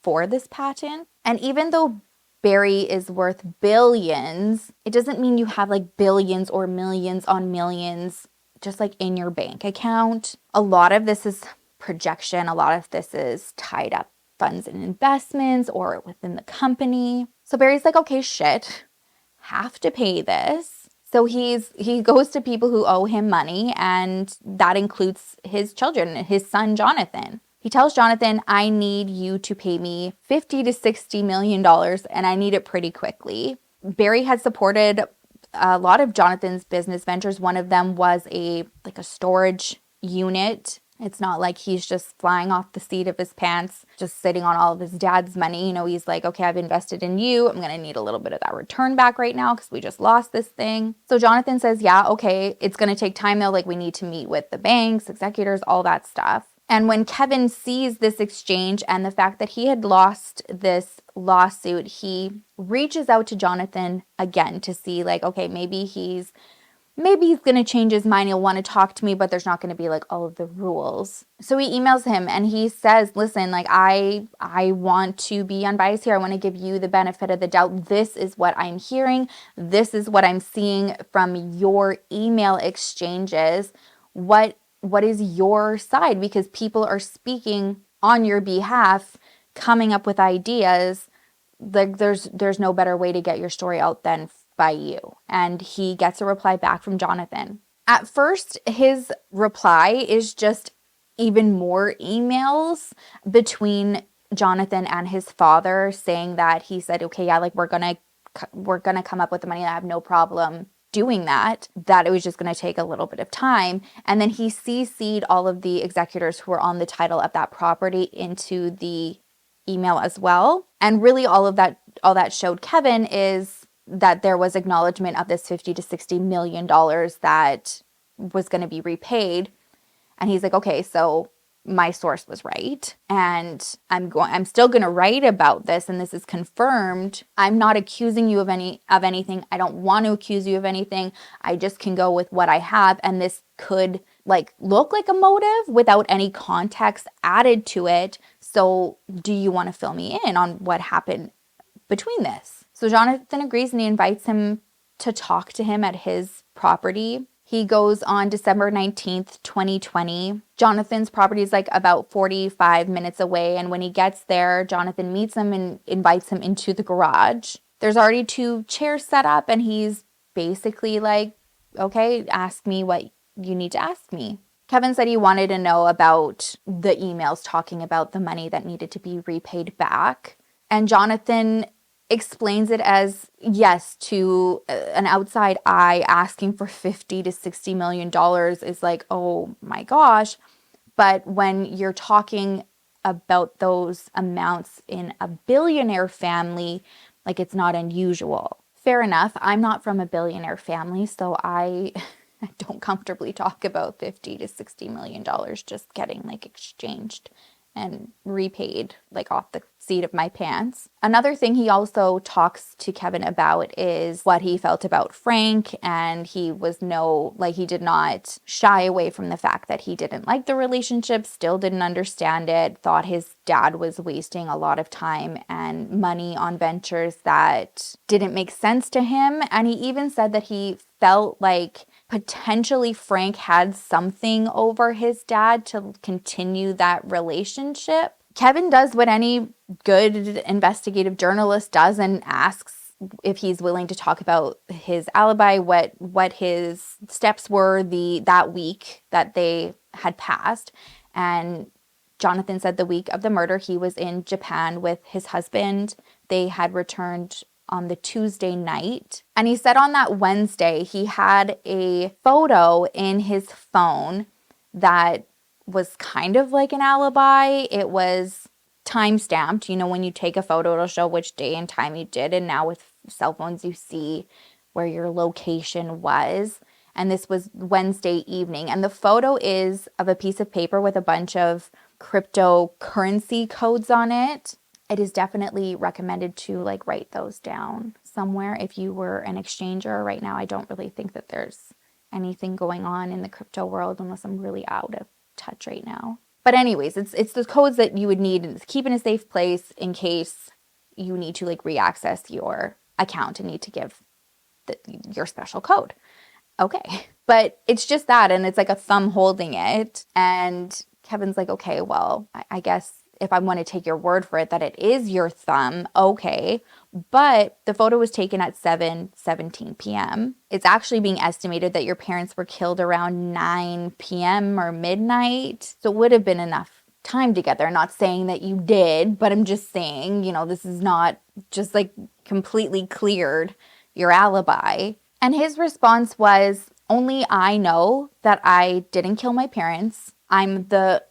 for this patent. And even though Barry is worth billions, it doesn't mean you have like billions or millions on millions just like in your bank account. A lot of this is projection. A lot of this is tied up funds and investments or within the company. So Barry's like, okay, shit, have to pay this. So he goes to people who owe him money, and that includes his children, his son, Jonathan. He tells Jonathan, I need you to pay me $50 to $60 million, and I need it pretty quickly. Barry had supported a lot of Jonathan's business ventures. One of them was a storage unit It's not like he's just flying off the seat of his pants, just sitting on all of his dad's money. You know, he's like, okay, I've invested in you. I'm going to need a little bit of that return back right now because we just lost this thing. So Jonathan says, yeah, okay, it's going to take time though. Like, we need to meet with the banks, executors, all that stuff. And when Kevin sees this exchange and the fact that he had lost this lawsuit, he reaches out to Jonathan again to see, like, okay, maybe he's going to change his mind. He'll want to talk to me, but there's not going to be like all of the rules. So he emails him and he says, listen, like, I want to be unbiased here. I want to give you the benefit of the doubt. This is what I'm hearing. This is what I'm seeing from your email exchanges. What is your side? Because people are speaking on your behalf, coming up with ideas. Like, there's no better way to get your story out than by you. And he gets a reply back from Jonathan. At first, his reply is just even more emails between Jonathan and his father, saying that he said, okay, yeah, like, we're gonna come up with the money. I have no problem doing that it was just going to take a little bit of time. And then he CC'd all of the executors who were on the title of that property into the email as well. And really all that showed Kevin is that there was acknowledgement of this $50 to $60 million that was going to be repaid. And he's like, okay, so my source was right. And I'm still going to write about this. And this is confirmed. I'm not accusing you of anything. I don't want to accuse you of anything. I just can go with what I have. And this could like look like a motive without any context added to it. So do you want to fill me in on what happened between this? So Jonathan agrees and he invites him to talk to him at his property. He goes on December 19th, 2020. Jonathan's property is like about 45 minutes away. And when he gets there, Jonathan meets him and invites him into the garage. There's already 2 chairs set up and he's basically like, okay, ask me what you need to ask me. Kevin said he wanted to know about the emails talking about the money that needed to be repaid back. And Jonathan explains it as, yes, to an outside eye, asking for $50 to $60 million is like, oh my gosh. But when you're talking about those amounts in a billionaire family, like, it's not unusual. Fair enough. I'm not from a billionaire family, so I don't comfortably talk about $50 to $60 million just getting like exchanged and repaid like off the seat of my pants. Another thing he also talks to Kevin about is what he felt about Frank, and he did not shy away from the fact that he didn't like the relationship, still didn't understand it, thought his dad was wasting a lot of time and money on ventures that didn't make sense to him. And he even said that he felt like potentially Frank had something over his dad to continue that relationship. Kevin does what any good investigative journalist does and asks if he's willing to talk about his alibi, what his steps were that week that they had passed. And Jonathan said the week of the murder, he was in Japan with his husband. They had returned on the Tuesday night. And he said on that Wednesday, he had a photo in his phone that was kind of like an alibi. It was time-stamped. You know, when you take a photo, it'll show which day and time you did. And now with cell phones, you see where your location was. And this was Wednesday evening. And the photo is of a piece of paper with a bunch of cryptocurrency codes on it. It is definitely recommended to like write those down somewhere if you were an exchanger. Right now, I don't really think that there's anything going on in the crypto world unless I'm really out of touch right now. But anyways, it's the codes that you would need to keep in a safe place in case you need to like reaccess your account and need to give your special code. Okay, but it's just that, and it's like a thumb holding it. And Kevin's like, okay, well, I guess if I want to take your word for it that it is your thumb, okay. But the photo was taken at 7:17 p.m. It's actually being estimated that your parents were killed around 9 p.m. or midnight. So it would have been enough time together. I'm not saying that you did, but I'm just saying, you know, this is not just like completely cleared your alibi. And his response was, only I know that I didn't kill my parents. I'm the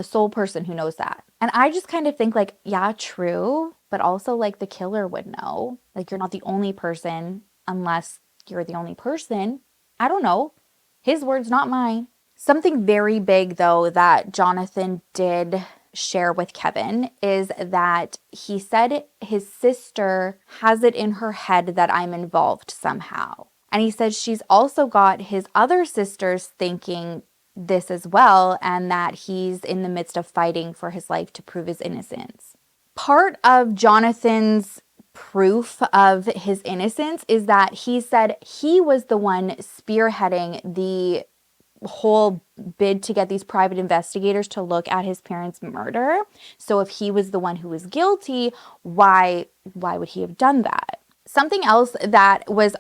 sole person who knows that. And I just kind of think like, yeah, true, but also like the killer would know. Like you're not the only person unless you're the only person. I don't know. His words, not mine. Something very big though that Jonathan did share with Kevin is that he said his sister has it in her head that I'm involved somehow. And he said she's also got his other sisters thinking this as well, and that he's in the midst of fighting for his life to prove his innocence. Part of Jonathan's proof of his innocence is that he said he was the one spearheading the whole bid to get these private investigators to look at his parents' murder. So if he was the one who was guilty, why would he have done that? Something else that was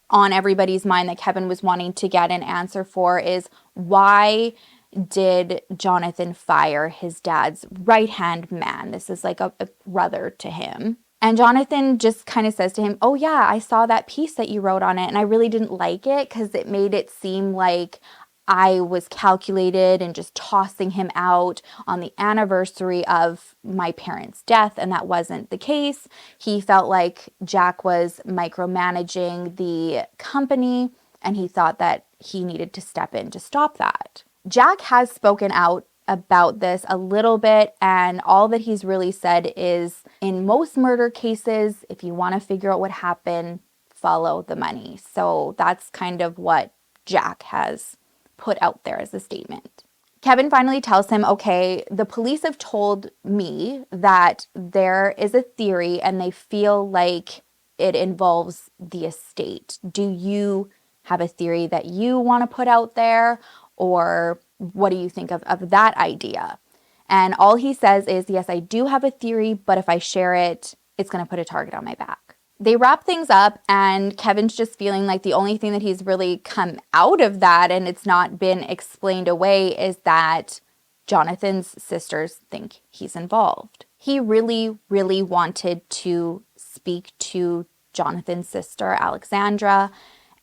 on everybody's mind that Kevin was wanting to get an answer for is why did Jonathan fire his dad's right-hand man? This is like a brother to him. And Jonathan just kind of says to him, oh yeah, I saw that piece that you wrote on it and I really didn't like it because it made it seem like I was calculated and just tossing him out on the anniversary of my parents' death, and that wasn't the case. He felt like Jack was micromanaging the company, and he thought that he needed to step in to stop that. Jack has spoken out about this a little bit, and all that he's really said is, in most murder cases, if you want to figure out what happened, follow the money. So that's kind of what Jack has put out there as a statement. Kevin finally tells him, okay, the police have told me that there is a theory and they feel like it involves the estate. Do you have a theory that you want to put out there? Or what do you think of that idea? And all he says is, yes, I do have a theory, but if I share it, it's going to put a target on my back. They wrap things up and Kevin's just feeling like the only thing that he's really come out of that, and it's not been explained away, is that Jonathan's sisters think he's involved. He really, really wanted to speak to Jonathan's sister, Alexandra,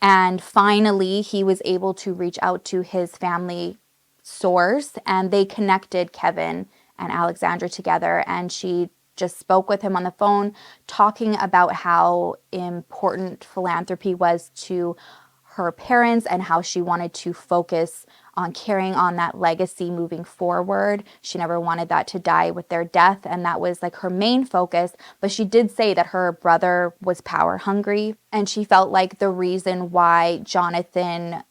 and finally he was able to reach out to his family source, and they connected Kevin and Alexandra together, and she just spoke with him on the phone, talking about how important philanthropy was to her parents and how she wanted to focus on carrying on that legacy moving forward. She never wanted that to die with their death, and that was like her main focus. But she did say that her brother was power hungry, and she felt like the reason why Jonathan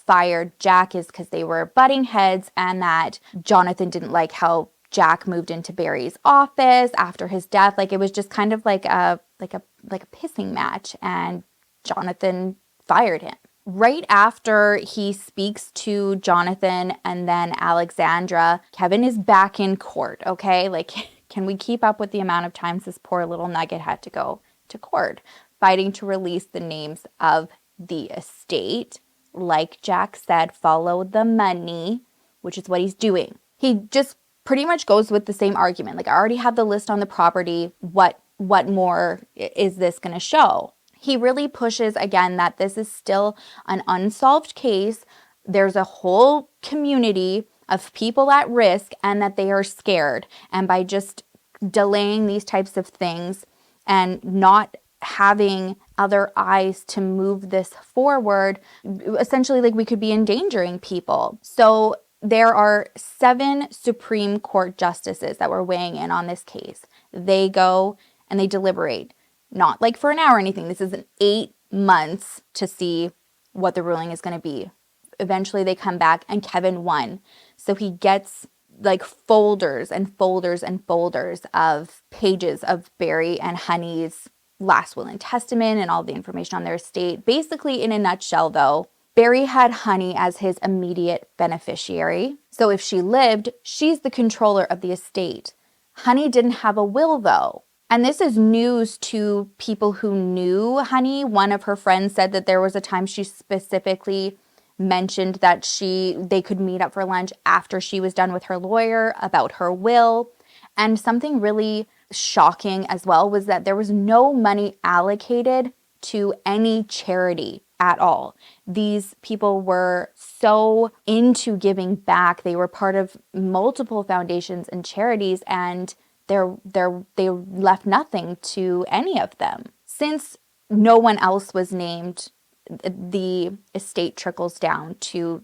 fired Jack is because they were butting heads, and that Jonathan didn't like how Jack moved into Barry's office after his death. Like it was just kind of like a pissing match, and Jonathan fired him. Right after he speaks to Jonathan and then Alexandra, Kevin is back in court, okay? Like, can we keep up with the amount of times this poor little nugget had to go to court, fighting to release the names of the estate? Like Jack said, follow the money, which is what he's doing. He just pretty much goes with the same argument. Like, I already have the list on the property. What more is this going to show? He really pushes again that this is still an unsolved case. There's a whole community of people at risk and that they are scared. And by just delaying these types of things and not having other eyes to move this forward, essentially, like, we could be endangering people. So there are 7 Supreme Court justices that were weighing in on this case. They go and they deliberate, not like for an hour or anything. This is an 8 months to see what the ruling is going to be. Eventually they come back and Kevin won. So he gets like folders and folders and folders of pages of Barry and Honey's last will and testament and all the information on their estate. Basically, in a nutshell though, Barry had Honey as his immediate beneficiary. So if she lived, she's the controller of the estate. Honey didn't have a will though. And this is news to people who knew Honey. One of her friends said that there was a time she specifically mentioned that they could meet up for lunch after she was done with her lawyer about her will. And something really shocking as well was that there was no money allocated to any charity at all. These people were so into giving back. They were part of multiple foundations and charities, and they left nothing to any of them. Since no one else was named, the estate trickles down to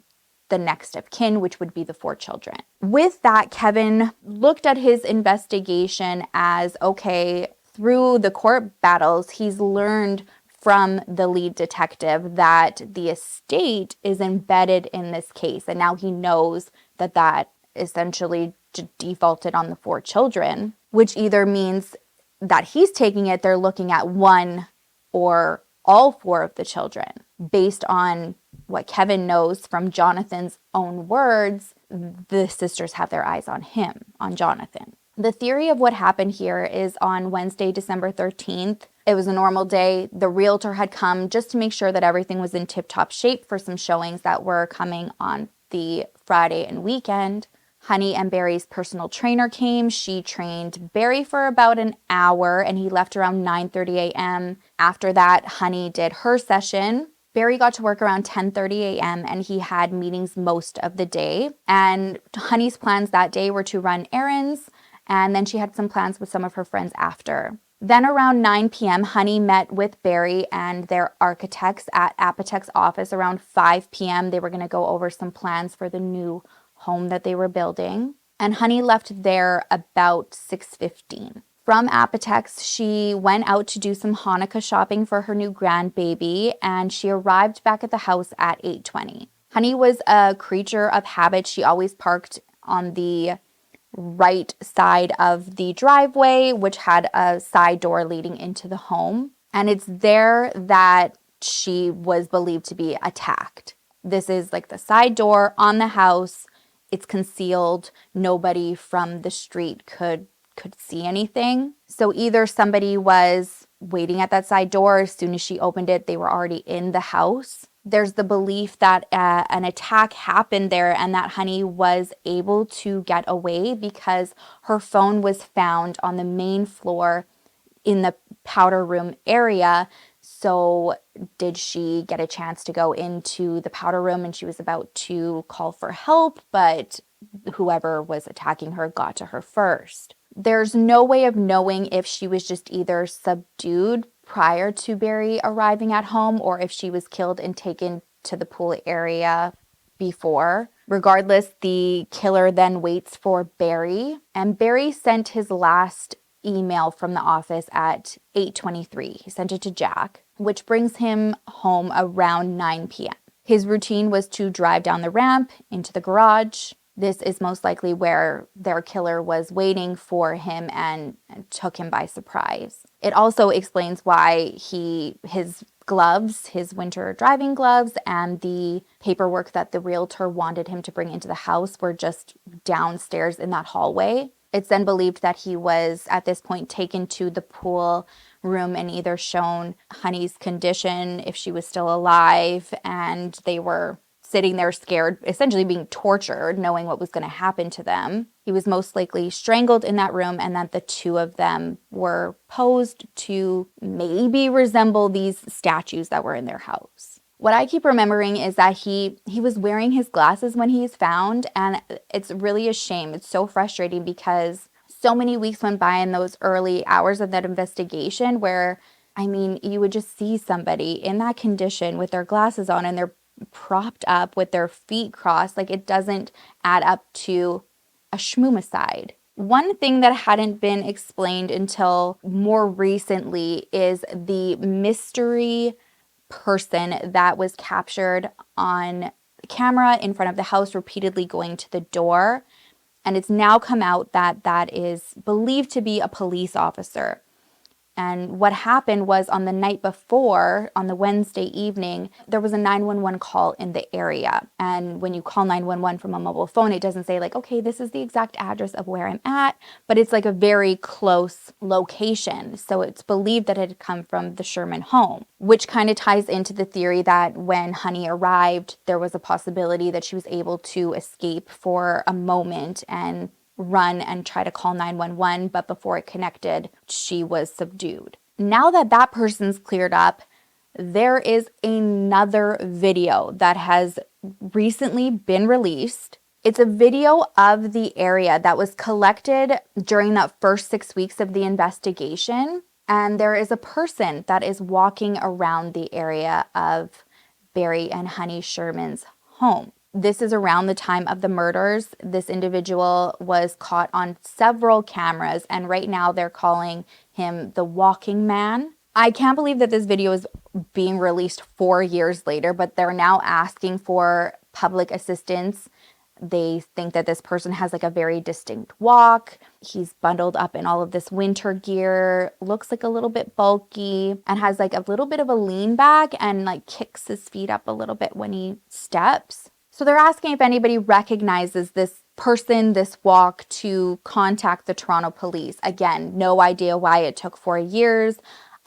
the next of kin, which would be the 4 children. With that, Kevin looked at his investigation as, okay, through the court battles, he's learned from the lead detective that the estate is embedded in this case. And now he knows that that essentially defaulted on the 4 children, which either means that he's taking it, they're looking at one or all 4 of the children. Based on what Kevin knows from Jonathan's own words, the sisters have their eyes on him, on Jonathan. The theory of what happened here is on Wednesday, December 13th. It was a normal day. The realtor had come just to make sure that everything was in tip-top shape for some showings that were coming on the Friday and weekend. Honey and Barry's personal trainer came. She trained Barry for about an hour, and he left around 9:30 a.m. After that, Honey did her session. Barry got to work around 10:30 a.m. and he had meetings most of the day. And Honey's plans that day were to run errands, and then she had some plans with some of her friends after. Then around 9 p.m., Honey met with Barry and their architects at Apotec's office. Around 5 p.m., they were going to go over some plans for the new home that they were building. And Honey left there about 6:15. From Apotec's, she went out to do some Hanukkah shopping for her new grandbaby, and she arrived back at the house at 8:20. Honey was a creature of habit. She always parked on the right side of the driveway, which had a side door leading into the home. And it's there that she was believed to be attacked. This is like the side door on the house. It's concealed. Nobody from the street could see anything. So either somebody was waiting at that side door. As soon as she opened it, they were already in the house. There's the belief that an attack happened there and that Honey was able to get away because her phone was found on the main floor in the powder room area. So did she get a chance to go into the powder room, and she was about to call for help, but whoever was attacking her got to her first. There's no way of knowing if she was just either subdued prior to Barry arriving at home or if she was killed and taken to the pool area before. Regardless, the killer then waits for Barry, and Barry sent his last email from the office at 8:23. He sent it to Jack, which brings him home around 9 p.m. His routine was to drive down the ramp into the garage. This is most likely where their killer was waiting for him and took him by surprise. It also explains why his gloves, his winter driving gloves, and the paperwork that the realtor wanted him to bring into the house were just downstairs in that hallway. It's then believed that he was, at this point, taken to the pool room and either shown Honey's condition, if she was still alive, and they were sitting there scared, essentially being tortured, knowing what was going to happen to them. He was most likely strangled in that room, and that the 2 of them were posed to maybe resemble these statues that were in their house. What I keep remembering is that he was wearing his glasses when he was found, and it's really a shame. It's so frustrating because so many weeks went by in those early hours of that investigation where, I mean, you would just see somebody in that condition with their glasses on and they're propped up with their feet crossed. Like, it doesn't add up to a schmoomicide. One thing that hadn't been explained until more recently is the mystery person that was captured on camera in front of the house repeatedly going to the door. And it's now come out that that is believed to be a police officer. And what happened was on the night before, on the Wednesday evening, there was a 911 call in the area. And when you call 911 from a mobile phone, it doesn't say like, okay, this is the exact address of where I'm at, but it's like a very close location. So it's believed that it had come from the Sherman home, which kind of ties into the theory that when Honey arrived, there was a possibility that she was able to escape for a moment and run and try to call 911, but before it connected, she was subdued. Now that that person's cleared up, there is another video that has recently been released. It's a video of the area that was collected during that first 6 weeks of the investigation. And there is a person that is walking around the area of Barry and Honey Sherman's home. This is around the time of the murders. This individual was caught on several cameras, and right now they're calling him the walking man. I can't believe that this video is being released 4 years later, but they're now asking for public assistance. They think that this person has like a very distinct walk. He's bundled up in all of this winter gear, looks like a little bit bulky, and has like a little bit of a lean back and like kicks his feet up a little bit when he steps. So they're asking if anybody recognizes this person, this walk, to contact the Toronto police. Again, no idea why it took 4 years.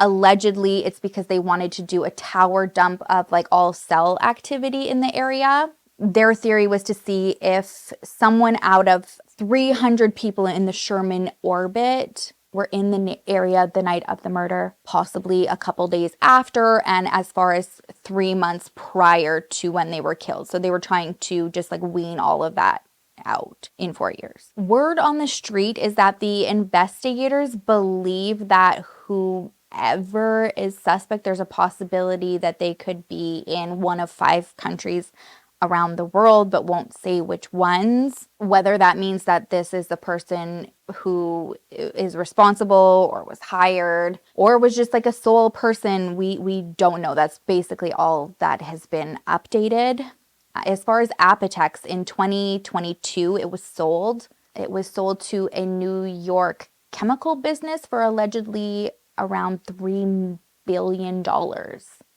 Allegedly, it's because they wanted to do a tower dump of like all cell activity in the area. Their theory was to see if someone out of 300 people in the Sherman orbit were in the area the night of the murder, possibly a couple days after, and as far as 3 months prior to when they were killed. So they were trying to just like wean all of that out in 4 years. Word on the street is that the investigators believe that whoever is suspect, there's a possibility that they could be in one of 5 countries around the world, but won't say which ones. Whether that means that this is the person who is responsible or was hired or was just like a sole person, we don't know. That's basically all that has been updated. As far as Apotex, in 2022, it was sold. It was sold to a New York chemical business for allegedly around $3 billion.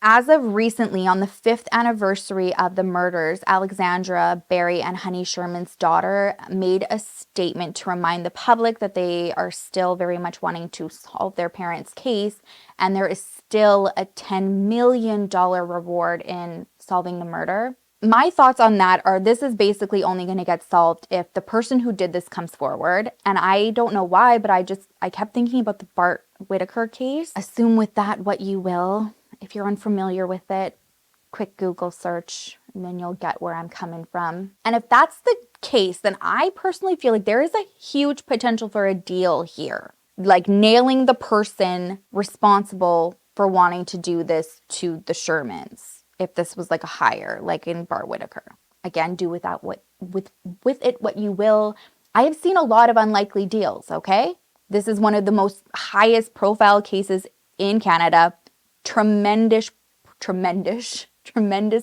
As of recently, on the 5th anniversary of the murders, Alexandra Barry and Honey Sherman's daughter made a statement to remind the public that they are still very much wanting to solve their parents' case, and there is still a $10 million reward in solving the murder. My thoughts on that are this is basically only going to get solved if the person who did this comes forward. And I don't know why, but I kept thinking about the Bart Whitaker case. Assume with that what you will. If you're unfamiliar with it, quick Google search, and then you'll get where I'm coming from. And if that's the case, then I personally feel like there is a huge potential for a deal here. Like nailing the person responsible for wanting to do this to the Shermans. If this was like a hire, like in Bart Whitaker. Again, do with that with it what you will. I have seen a lot of unlikely deals, okay? This is one of the most highest profile cases in Canada. Tremendous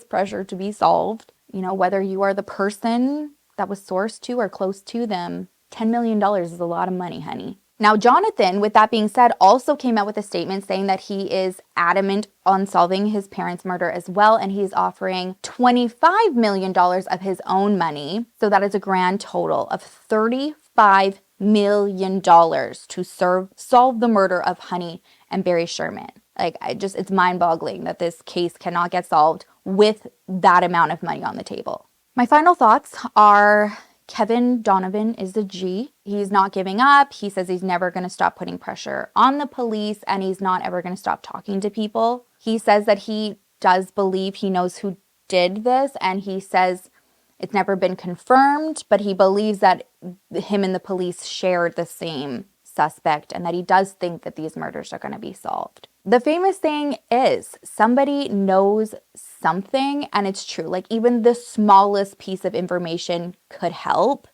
pressure to be solved. You know, whether you are the person that was sourced to or close to them, $10 million is a lot of money, honey. Now, Jonathan, with that being said, also came out with a statement saying that he is adamant on solving his parents' murder as well, and he's offering $25 million of his own money. So that is a grand total of $35 million to solve the murder of Honey and Barry Sherman. Like, it's mind-boggling that this case cannot get solved with that amount of money on the table. My final thoughts are Kevin Donovan is a G. He's not giving up. He says he's never going to stop putting pressure on the police, and he's not ever going to stop talking to people. He says that he does believe he knows who did this, and he says it's never been confirmed, but he believes that him and the police shared the same suspect and that he does think that these murders are going to be solved. The famous thing is somebody knows something, and it's true. Like, even the smallest piece of information could help.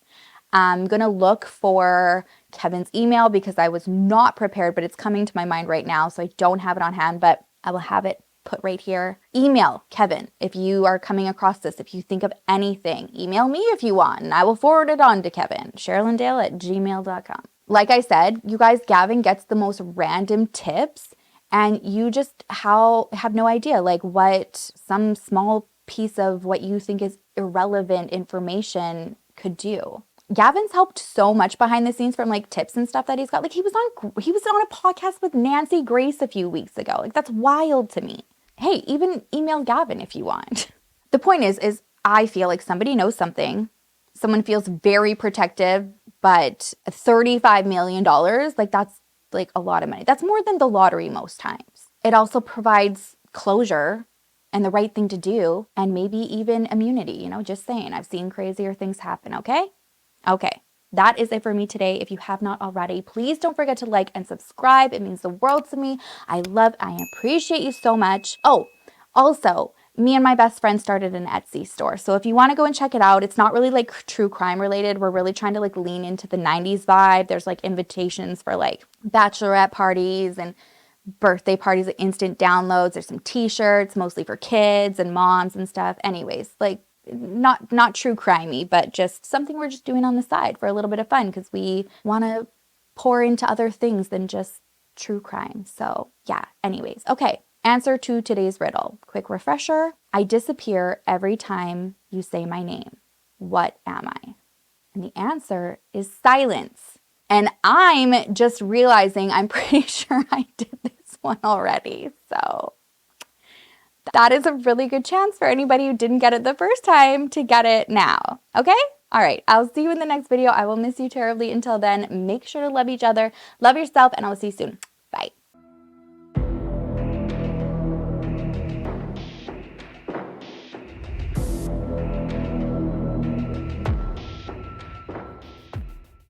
I'm going to look for Kevin's email because I was not prepared, but it's coming to my mind right now, so I don't have it on hand, but I will have it put right here. Email Kevin if you are coming across this. If you think of anything, email me if you want, and I will forward it on to Kevin. SherrilynDale@gmail.com. Like I said, you guys, Gavin gets the most random tips, and you just have no idea like what some small piece of what you think is irrelevant information could do. Gavin's helped so much behind the scenes from like tips and stuff that he's got. Like he was on a podcast with Nancy Grace a few weeks ago. Like, that's wild to me. Hey, even email Gavin if you want. The point is I feel like somebody knows something. Someone feels very protective, but $35 million, like that's like a lot of money. That's more than the lottery most times. It also provides closure and the right thing to do, and maybe even immunity, you know, just saying. I've seen crazier things happen, okay? Okay, that is it for me today. If you have not already, please don't forget to like and subscribe. It means the world to me. I appreciate you so much. Oh, also, me and my best friend started an Etsy store. So if you want to go and check it out, it's not really like true crime related. We're really trying to like lean into the 90s vibe. There's like invitations for like bachelorette parties and birthday parties, instant downloads. There's some t-shirts, mostly for kids and moms and stuff. Anyways, like not true crimey, but just something we're just doing on the side for a little bit of fun because we want to pour into other things than just true crime. So yeah, anyways, okay. Answer to today's riddle. Quick refresher. I disappear every time you say my name. What am I? And the answer is silence. And I'm just realizing I'm pretty sure I did this one already. So that is a really good chance for anybody who didn't get it the first time to get it now. Okay? All right. I'll see you in the next video. I will miss you terribly. Until then, make sure to love each other, love yourself, and I will see you soon.